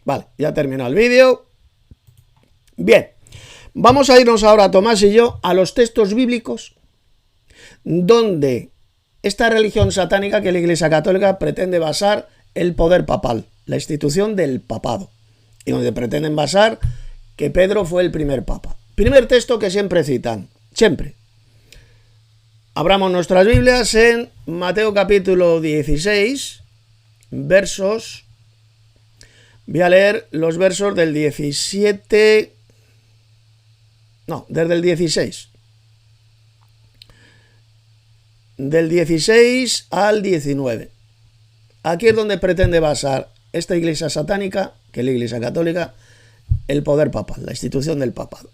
Vale, ya terminó el vídeo. Bien, vamos a irnos ahora, Tomás y yo, a los textos bíblicos donde esta religión satánica que la Iglesia Católica pretende basar el poder papal, la institución del papado, y donde pretenden basar que Pedro fue el primer papa. Primer texto que siempre citan, siempre. Abramos nuestras Biblias en Mateo capítulo 16, versos. Voy a leer los versos del 17. No, desde el 16. Del 16 al 19. Aquí es donde pretende basar esta iglesia satánica, que es la Iglesia Católica, el poder papal, la institución del papado.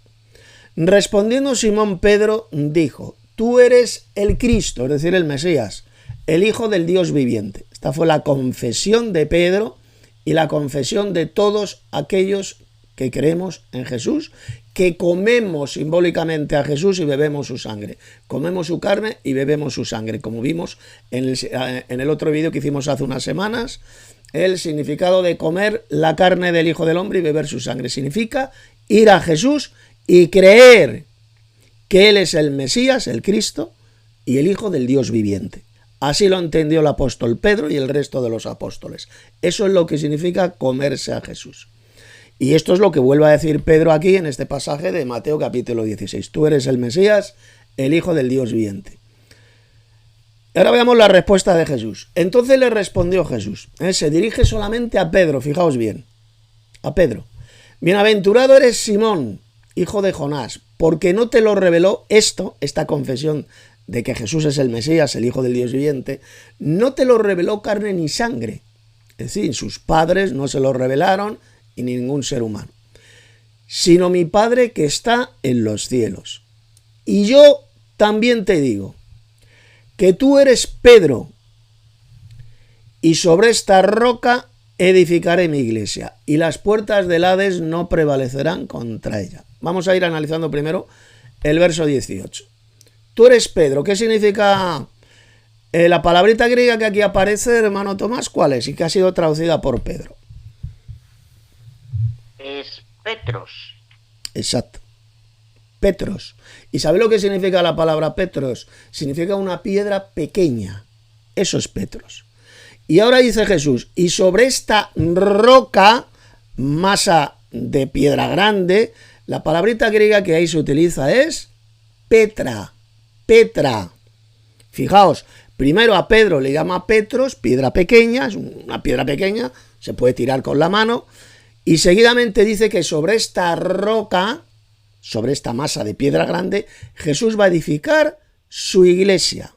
Respondiendo Simón Pedro dijo: tú eres el Cristo, es decir, el Mesías, el Hijo del Dios viviente. Esta fue la confesión de Pedro y la confesión de todos aquellos que creemos en Jesús, que comemos simbólicamente a Jesús y bebemos su sangre. Comemos su carne y bebemos su sangre, como vimos en el otro vídeo que hicimos hace unas semanas. El significado de comer la carne del Hijo del Hombre y beber su sangre significa ir a Jesús y creer que Él es el Mesías, el Cristo, y el Hijo del Dios viviente. Así lo entendió el apóstol Pedro y el resto de los apóstoles. Eso es lo que significa comerse a Jesús. Y esto es lo que vuelve a decir Pedro aquí en este pasaje de Mateo capítulo 16. Tú eres el Mesías, el Hijo del Dios viviente. Ahora veamos la respuesta de Jesús. Entonces le respondió Jesús. Se dirige solamente a Pedro, fijaos bien. A Pedro. Bienaventurado eres Simón, hijo de Jonás, porque no te lo reveló esta confesión de que Jesús es el Mesías, el Hijo del Dios viviente, no te lo reveló carne ni sangre. Es decir, sus padres no se lo revelaron y ni ningún ser humano, sino mi Padre que está en los cielos. Y yo también te digo que tú eres Pedro, y sobre esta roca edificaré mi iglesia, y las puertas del Hades no prevalecerán contra ella. Vamos a ir analizando primero el verso 18. Tú eres Pedro. ¿Qué significa la palabrita griega que aquí aparece, hermano Tomás? ¿Cuál es? Y que ha sido traducida por Pedro. Es Petros. Exacto. Petros. ¿Y sabe lo que significa la palabra Petros? Significa una piedra pequeña. Eso es Petros. Y ahora dice Jesús, y sobre esta roca, masa de piedra grande, la palabrita griega que ahí se utiliza es Petra. Petra. Fijaos, primero a Pedro le llama Petros, piedra pequeña, es una piedra pequeña, se puede tirar con la mano, y seguidamente dice que sobre esta roca, sobre esta masa de piedra grande, Jesús va a edificar su iglesia.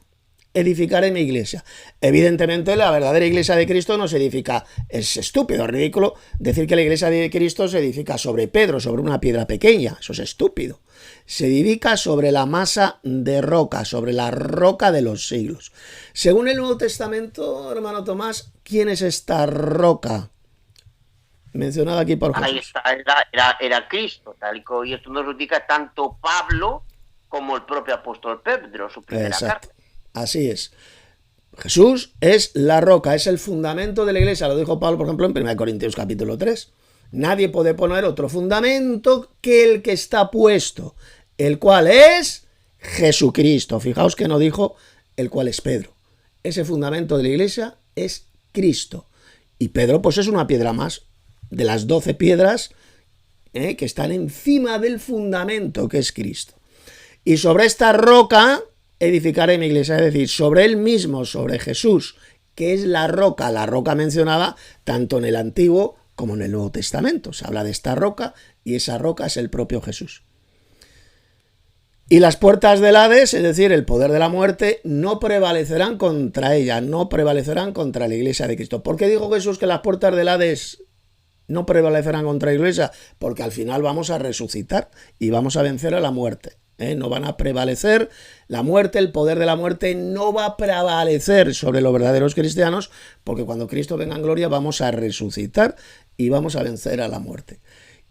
Edificaré mi iglesia. Evidentemente la verdadera iglesia de Cristo no se edifica, es estúpido, ridículo decir que la iglesia de Cristo se edifica sobre Pedro, sobre una piedra pequeña, eso es estúpido. Se edifica sobre la masa de roca, sobre la roca de los siglos. Según el Nuevo Testamento, hermano Tomás, ¿quién es esta roca? Mencionada aquí por Jesús. Ahí está, era Cristo, tal y esto nos lo indica tanto Pablo como el propio apóstol Pedro, su primera carta. Así es. Jesús es la roca, es el fundamento de la iglesia. Lo dijo Pablo, por ejemplo, en 1 Corintios capítulo 3. Nadie puede poner otro fundamento que el que está puesto, el cual es Jesucristo. Fijaos que no dijo el cual es Pedro. Ese fundamento de la iglesia es Cristo. Y Pedro, pues es una piedra más de las 12 piedras que están encima del fundamento que es Cristo. Y sobre esta roca edificaré mi iglesia, es decir, sobre él mismo, sobre Jesús, que es la roca mencionada tanto en el Antiguo como en el Nuevo Testamento. Se habla de esta roca y esa roca es el propio Jesús. Y las puertas del Hades, es decir, el poder de la muerte, no prevalecerán contra ella, no prevalecerán contra la iglesia de Cristo. ¿Por qué dijo Jesús que las puertas del Hades no prevalecerán contra la iglesia? Porque al final vamos a resucitar y vamos a vencer a la muerte. No van a prevalecer la muerte, el poder de la muerte no va a prevalecer sobre los verdaderos cristianos, porque cuando Cristo venga en gloria vamos a resucitar y vamos a vencer a la muerte.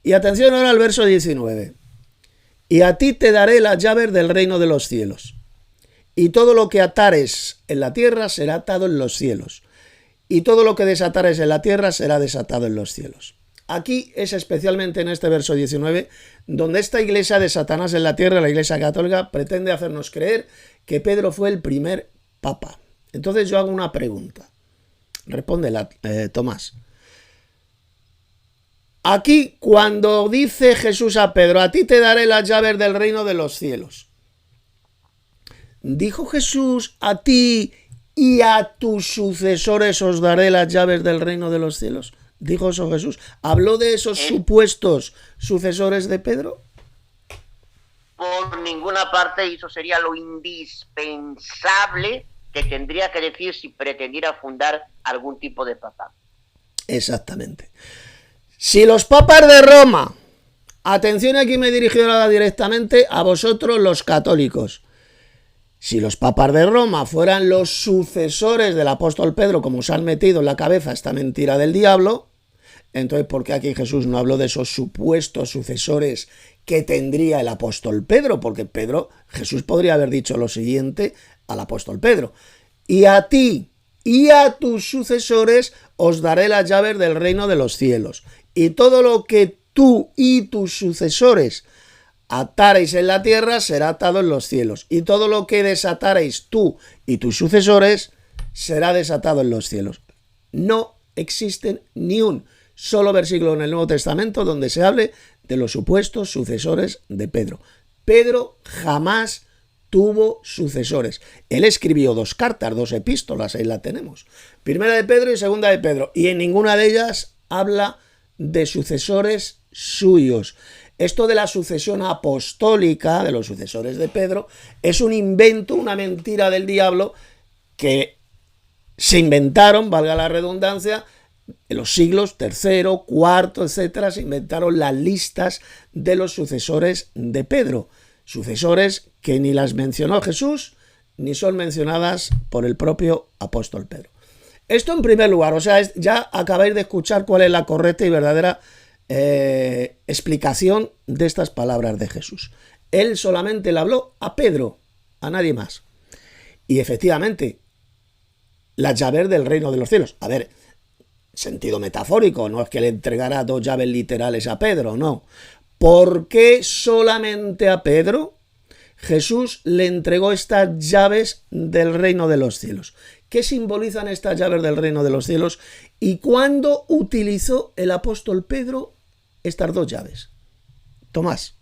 Y atención ahora al verso 19. y a ti te daré las llaves del reino de los cielos. Y todo lo que atares en la tierra será atado en los cielos, y todo lo que desatares en la tierra será desatado en los cielos. Aquí es especialmente en este verso 19 donde esta iglesia de Satanás en la tierra, la iglesia católica, pretende hacernos creer que Pedro fue el primer papa. Entonces yo hago una pregunta. Respóndela, Tomás. Aquí, cuando dice Jesús a Pedro, a ti te daré las llaves del reino de los cielos, ¿dijo Jesús a ti y a tus sucesores os daré las llaves del reino de los cielos? ¿Dijo eso Jesús? ¿Habló de esos supuestos sucesores de Pedro? Por ninguna parte, y eso sería lo indispensable que tendría que decir si pretendiera fundar algún tipo de papa. Exactamente. Si los papas de Roma, atención, aquí me he dirigido ahora directamente a vosotros los católicos, si los papas de Roma fueran los sucesores del apóstol Pedro, como os han metido en la cabeza esta mentira del diablo, entonces ¿por qué aquí Jesús no habló de esos supuestos sucesores que tendría el apóstol Pedro? Porque Jesús podría haber dicho lo siguiente al apóstol Pedro: y a ti y a tus sucesores os daré las llaves del reino de los cielos, y todo lo que tú y tus sucesores atareis en la tierra será atado en los cielos, y todo lo que desatareis tú y tus sucesores será desatado en los cielos. No existen ni un solo versículo en el Nuevo Testamento donde se hable de los supuestos sucesores de Pedro. Pedro jamás tuvo sucesores. Él escribió 2 cartas, 2 epístolas, ahí la tenemos. Primera de Pedro y segunda de Pedro, y en ninguna de ellas habla de sucesores suyos. Esto de la sucesión apostólica de los sucesores de Pedro es un invento, una mentira del diablo que se inventaron, valga la redundancia, en los siglos III, IV, etcétera, se inventaron las listas de los sucesores de Pedro. Sucesores que ni las mencionó Jesús, ni son mencionadas por el propio apóstol Pedro. Esto en primer lugar, o sea, ya acabáis de escuchar cuál es la correcta y verdadera explicación de estas palabras de Jesús. Él solamente le habló a Pedro, a nadie más. Y efectivamente, las llaves del reino de los cielos. A ver, sentido metafórico, no es que le entregara 2 llaves literales a Pedro, no. ¿Por qué solamente a Pedro Jesús le entregó estas llaves del reino de los cielos? ¿Qué simbolizan estas llaves del reino de los cielos? ¿Y cuándo utilizó el apóstol Pedro estas 2 llaves? Tomás.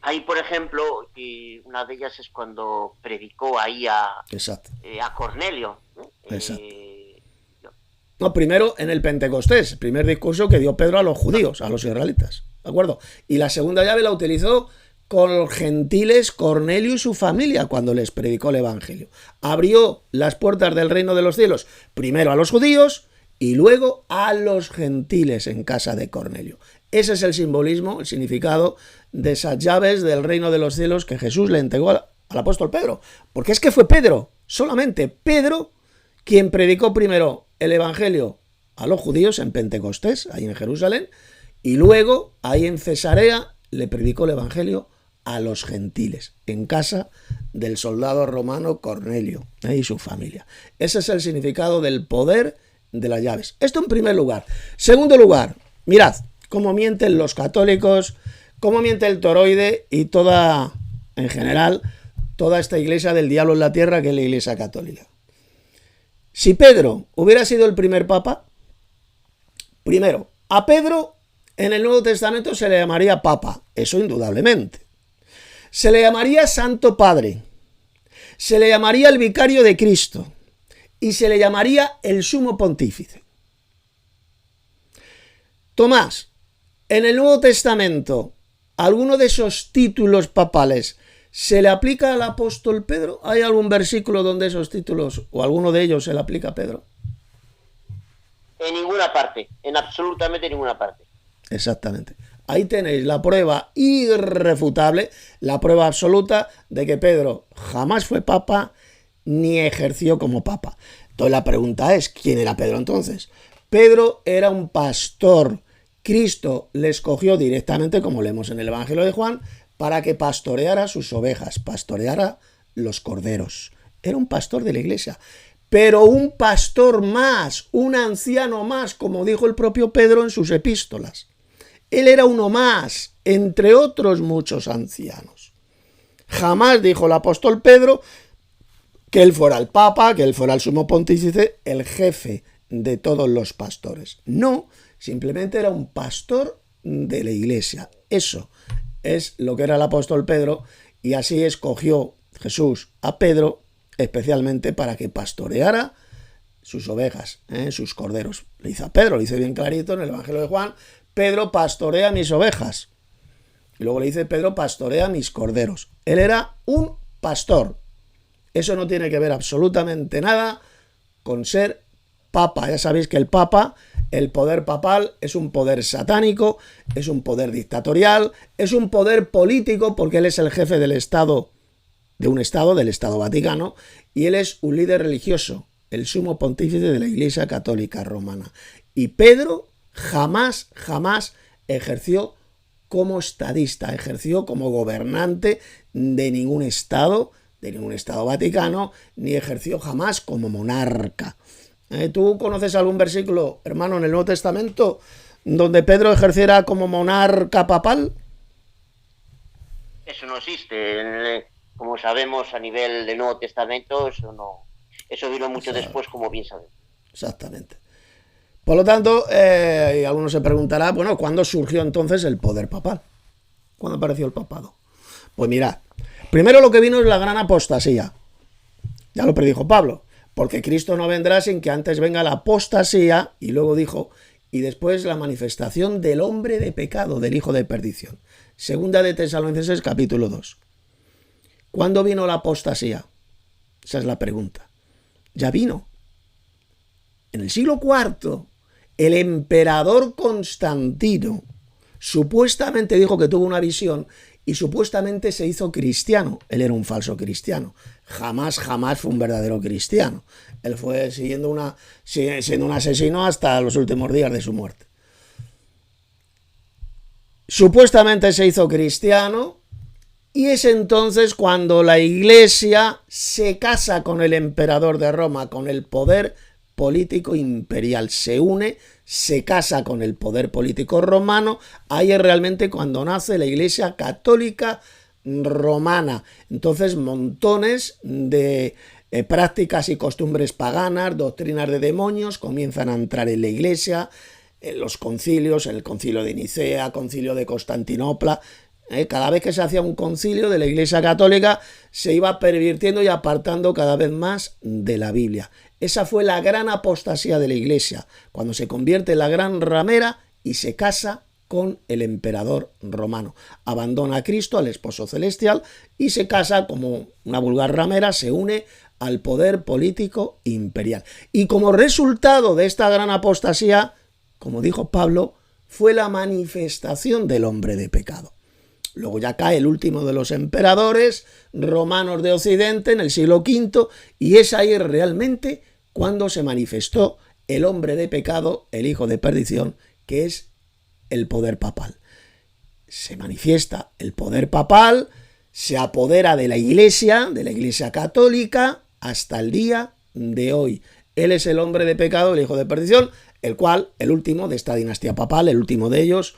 Ahí, por ejemplo, una de ellas es cuando predicó ahí a Cornelio. Exacto. No, primero en el Pentecostés, el primer discurso que dio Pedro a los judíos, a los israelitas, ¿de acuerdo? Y la segunda llave la utilizó con los gentiles, Cornelio y su familia, cuando les predicó el evangelio. Abrió las puertas del reino de los cielos, primero a los judíos y luego a los gentiles en casa de Cornelio. Ese es el simbolismo, el significado de esas llaves del reino de los cielos que Jesús le entregó al apóstol Pedro. Porque es que fue Pedro, solamente Pedro, quien predicó primero el evangelio a los judíos en Pentecostés, ahí en Jerusalén, y luego ahí en Cesarea le predicó el evangelio a los gentiles, en casa del soldado romano Cornelio y su familia. Ese es el significado del poder de las llaves. Esto en primer lugar. Segundo lugar, mirad cómo mienten los católicos, cómo miente el toroide y toda, en general, toda esta iglesia del diablo en la tierra que es la iglesia católica. Si Pedro hubiera sido el primer papa, primero, a Pedro en el Nuevo Testamento se le llamaría papa, eso indudablemente. Se le llamaría Santo Padre, se le llamaría el vicario de Cristo y se le llamaría el sumo pontífice. Tomás, en el Nuevo Testamento, ¿alguno de esos títulos papales se le aplica al apóstol Pedro? ¿Hay algún versículo donde esos títulos o alguno de ellos se le aplica a Pedro? En ninguna parte, en absolutamente ninguna parte. Exactamente. Ahí tenéis la prueba irrefutable, la prueba absoluta de que Pedro jamás fue papa ni ejerció como papa. Entonces la pregunta es, ¿quién era Pedro entonces? Pedro era un pastor Cristo le escogió directamente, como leemos en el Evangelio de Juan, para que pastoreara sus ovejas, pastoreara los corderos. Era un pastor de la iglesia, pero un pastor más, un anciano más, como dijo el propio Pedro en sus epístolas. Él era uno más, entre otros muchos ancianos. Jamás dijo el apóstol Pedro que él fuera el papa, que él fuera el sumo pontífice, el jefe de todos los pastores. No, simplemente era un pastor de la iglesia. Eso es lo que era el apóstol Pedro, y así escogió Jesús a Pedro especialmente para que pastoreara sus ovejas, sus corderos. Le dice a Pedro, le dice bien clarito en el Evangelio de Juan: Pedro, pastorea mis ovejas. Y luego le dice: Pedro, pastorea mis corderos. Él era un pastor. Eso no tiene que ver absolutamente nada con ser papa. Ya sabéis que el papa, el poder papal, es un poder satánico, es un poder dictatorial, es un poder político, porque él es el jefe del Estado, del Estado Vaticano, y él es un líder religioso, el sumo pontífice de la Iglesia Católica Romana. Y Pedro jamás ejerció como estadista, ejerció como gobernante de ningún Estado vaticano, ni ejerció jamás como monarca. ¿Tú conoces algún versículo, hermano, en el Nuevo Testamento donde Pedro ejerciera como monarca papal? Eso no existe. Como sabemos, a nivel del Nuevo Testamento, eso no. Eso vino mucho después, como bien sabemos. Exactamente. Por lo tanto, y alguno se preguntará, bueno, ¿cuándo surgió entonces el poder papal? ¿Cuándo apareció el papado? Pues mirad, primero lo que vino es la gran apostasía. Ya lo predijo Pablo, porque Cristo no vendrá sin que antes venga la apostasía, y luego dijo, y después la manifestación del hombre de pecado, del hijo de perdición. Segunda de Tesalonicenses, capítulo 2. ¿Cuándo vino la apostasía? Esa es la pregunta. Ya vino. En el siglo IV, el emperador Constantino supuestamente dijo que tuvo una visión y supuestamente se hizo cristiano. Él era un falso cristiano. Jamás fue un verdadero cristiano. Él fue siendo un asesino hasta los últimos días de su muerte. Supuestamente se hizo cristiano, y es entonces cuando la Iglesia se casa con el emperador de Roma, con el poder político imperial. Se une, se casa con el poder político romano. Ahí es realmente cuando nace la Iglesia Católica Romana. Entonces, montones de prácticas y costumbres paganas, doctrinas de demonios comienzan a entrar en la Iglesia, en los concilios, en el concilio de Nicea, concilio de Constantinopla. Cada vez que se hacía un concilio de la Iglesia Católica, se iba pervirtiendo y apartando cada vez más de la Biblia. Esa fue la gran apostasía de la Iglesia, cuando se convierte en la gran ramera y se casa con el emperador romano. Abandona a Cristo, al esposo celestial, y se casa como una vulgar ramera, se une al poder político imperial. Y como resultado de esta gran apostasía, como dijo Pablo, fue la manifestación del hombre de pecado. Luego ya cae el último de los emperadores romanos de Occidente en el siglo V, y es ahí realmente cuando se manifestó el hombre de pecado, el hijo de perdición, que es el poder papal. Se manifiesta el poder papal, se apodera de la Iglesia Católica, hasta el día de hoy. Él es el hombre de pecado, el hijo de perdición, el cual, el último de esta dinastía papal, el último de ellos,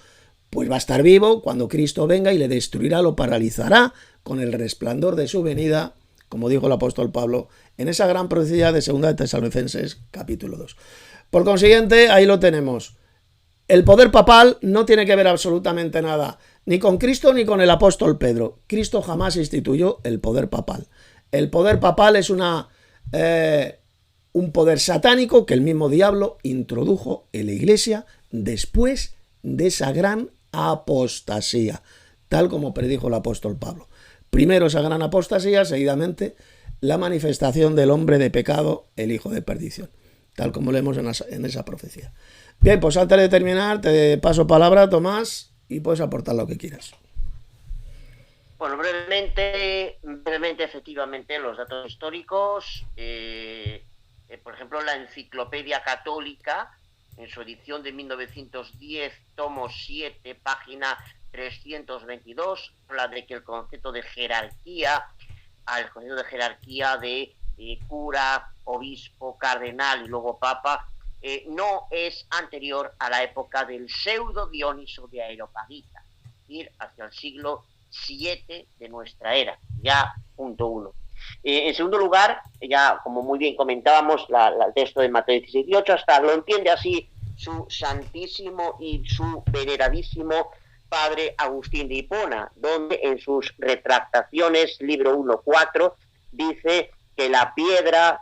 pues va a estar vivo cuando Cristo venga y le destruirá, lo paralizará con el resplandor de su venida, como dijo el apóstol Pablo en esa gran profecía de 2 de Tesalonicenses, capítulo 2. Por consiguiente, ahí lo tenemos. El poder papal no tiene que ver absolutamente nada ni con Cristo ni con el apóstol Pedro. Cristo jamás instituyó el poder papal. El poder papal es un poder satánico que el mismo diablo introdujo en la Iglesia después de esa gran apostasía, tal como predijo el apóstol Pablo. Primero esa gran apostasía, seguidamente la manifestación del hombre de pecado, el hijo de perdición, tal como leemos en esa profecía. Bien, pues antes de terminar, te paso palabra, Tomás, y puedes aportar lo que quieras. Bueno, brevemente, efectivamente, los datos históricos. Por ejemplo, la Enciclopedia Católica en su edición de 1910, tomo 7, página 322, habla de que el concepto de jerarquía, de cura, obispo, cardenal y luego papa, no es anterior a la época del pseudo Dioniso de Areopagita, ir hacia el siglo VII de nuestra era, ya punto 1. En segundo lugar, ya como muy bien comentábamos, el texto de Mateo 16:18, hasta lo entiende así su santísimo y su veneradísimo padre Agustín de Hipona, donde en sus retractaciones, libro 1:4, dice que la piedra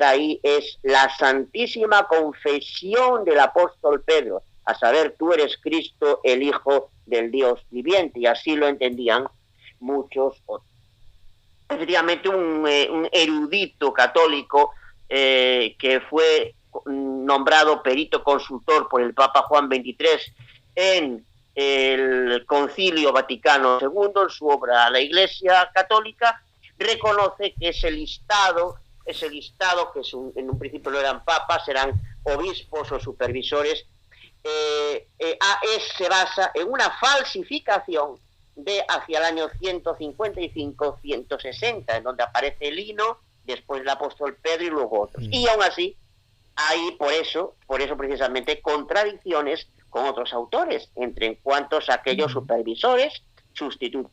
ahí es la santísima confesión del apóstol Pedro, a saber, tú eres Cristo, el Hijo del Dios viviente, y así lo entendían muchos otros. Efectivamente, un erudito católico que fue nombrado perito consultor por el Papa Juan XXIII en el Concilio Vaticano II, en su obra La Iglesia Católica, reconoce que ese listado que en un principio no eran papas, eran obispos o supervisores, se basa en una falsificación de hacia el año 155-160, en donde aparece Lino, después el apóstol Pedro y luego otros. Y aún así, hay por eso precisamente contradicciones con otros autores, entre en cuanto a aquellos supervisores sustitutos.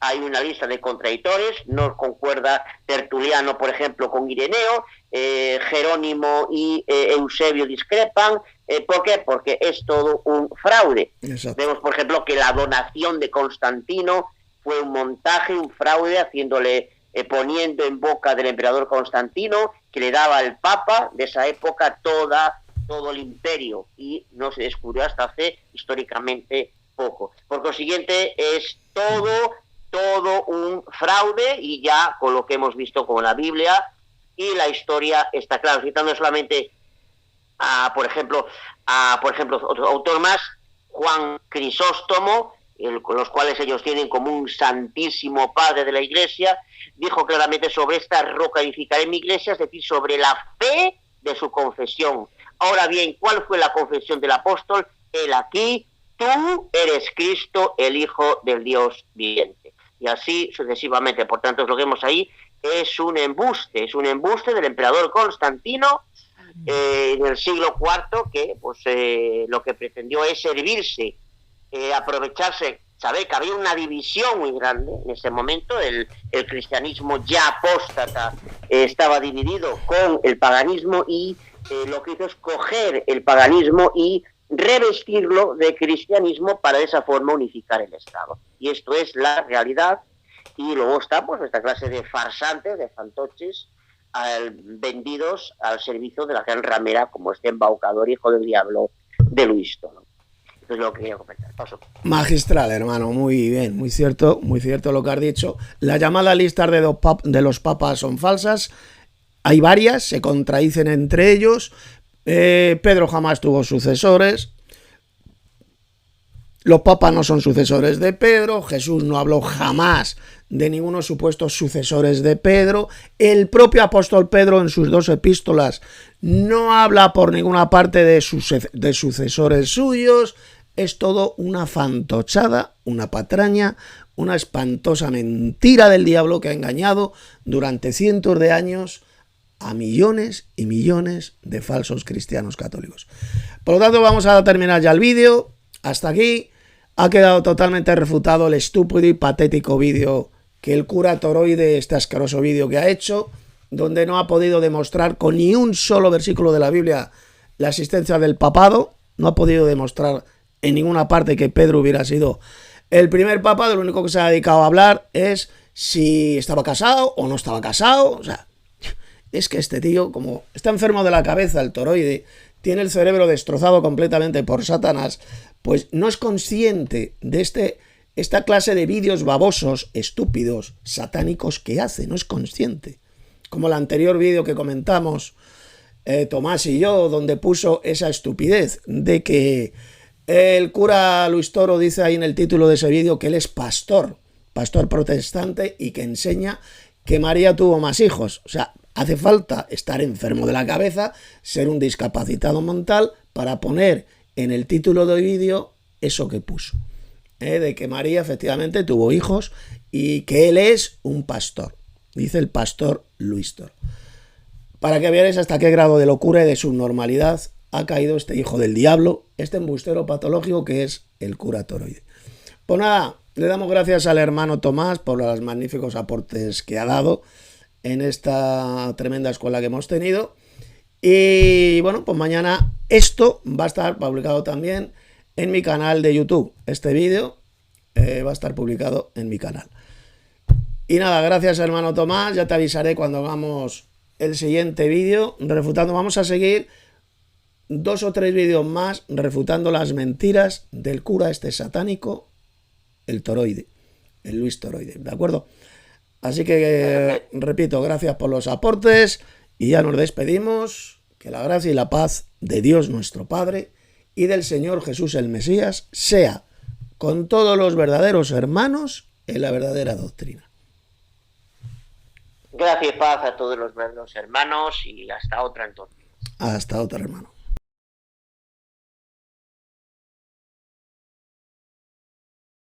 Hay una lista de contradictores, no concuerda Tertuliano, por ejemplo, con Ireneo, Jerónimo y Eusebio discrepan. ¿Por qué? Porque es todo un fraude. Exacto. Vemos, por ejemplo, que la donación de Constantino fue un montaje, un fraude, poniendo en boca del emperador Constantino, que le daba al Papa de esa época todo el imperio, y no se descubrió hasta hace históricamente poco. Por consiguiente, es todo un fraude, y ya con lo que hemos visto con la Biblia y la historia está claro. Citando solamente por ejemplo, otro autor más, Juan Crisóstomo, con los cuales ellos tienen como un santísimo padre de la Iglesia, dijo claramente: sobre esta roca edificaré mi iglesia, es decir, sobre la fe de su confesión. Ahora bien, ¿cuál fue la confesión del apóstol? Él aquí: tú eres Cristo, el Hijo del Dios viviente. Y así sucesivamente. Por tanto, lo que vemos ahí es un embuste del emperador Constantino en el siglo IV, que lo que pretendió es servirse, aprovecharse. Sabe que había una división muy grande en ese momento, el cristianismo ya apóstata estaba dividido con el paganismo, y lo que hizo es coger el paganismo y revestirlo de cristianismo para de esa forma unificar el Estado. Y esto es la realidad. Y luego está esta clase de farsantes, de fantoches, vendidos al servicio de la gran ramera, como este embaucador hijo del diablo de Luis Toro. Eso es lo que quería comentar. Paso. Magistral, hermano, muy bien, muy cierto lo que has dicho. La llamada lista de los papas son falsas. Hay varias, se contradicen entre ellos. Pedro jamás tuvo sucesores. Los papas no son sucesores de Pedro. Jesús no habló jamás de ningunos supuestos sucesores de Pedro. El propio apóstol Pedro en sus 2 epístolas no habla por ninguna parte de sucesores suyos. Es todo una fantochada, una patraña, una espantosa mentira del diablo que ha engañado durante cientos de años a millones y millones de falsos cristianos católicos. Por lo tanto, vamos a terminar ya el vídeo. Hasta aquí ha quedado totalmente refutado el estúpido y patético vídeo que el cura Toroide, este asqueroso vídeo que ha hecho, donde no ha podido demostrar con ni un solo versículo de la Biblia la existencia del papado. No ha podido demostrar en ninguna parte que Pedro hubiera sido el primer papa. De lo único que se ha dedicado a hablar es si estaba casado o no estaba casado. O sea, es que este tío, como está enfermo de la cabeza, el Toroide, tiene el cerebro destrozado completamente por Satanás, pues no es consciente de esta clase de vídeos babosos, estúpidos, satánicos que hace, no es consciente. Como el anterior vídeo que comentamos, Tomás y yo, donde puso esa estupidez de que el cura Luis Toro dice ahí en el título de ese vídeo que él es pastor protestante, y que enseña que María tuvo más hijos. O sea, hace falta estar enfermo de la cabeza, ser un discapacitado mental para poner en el título del vídeo eso que puso, de que María efectivamente tuvo hijos y que él es un pastor, dice el pastor Luis Toro. Para que veáis hasta qué grado de locura y de subnormalidad ha caído este hijo del diablo, este embustero patológico que es el cura Toroide. Pues nada, le damos gracias al hermano Tomás por los magníficos aportes que ha dado en esta tremenda escuela que hemos tenido. Y bueno, pues mañana esto va a estar publicado también en mi canal de YouTube. Este vídeo va a estar publicado en mi canal. Y nada, gracias hermano Tomás, ya te avisaré cuando hagamos el siguiente vídeo refutando. Vamos a seguir 2 o 3 vídeos más refutando las mentiras del cura este satánico, el Toroide, el Luis Toroide, ¿de acuerdo? Así que repito, gracias por los aportes y ya nos despedimos. Que la gracia y la paz de Dios nuestro Padre y del Señor Jesús el Mesías sea con todos los verdaderos hermanos en la verdadera doctrina. Gracias y paz a todos los verdaderos hermanos y hasta otra entonces. Hasta otra, hermano.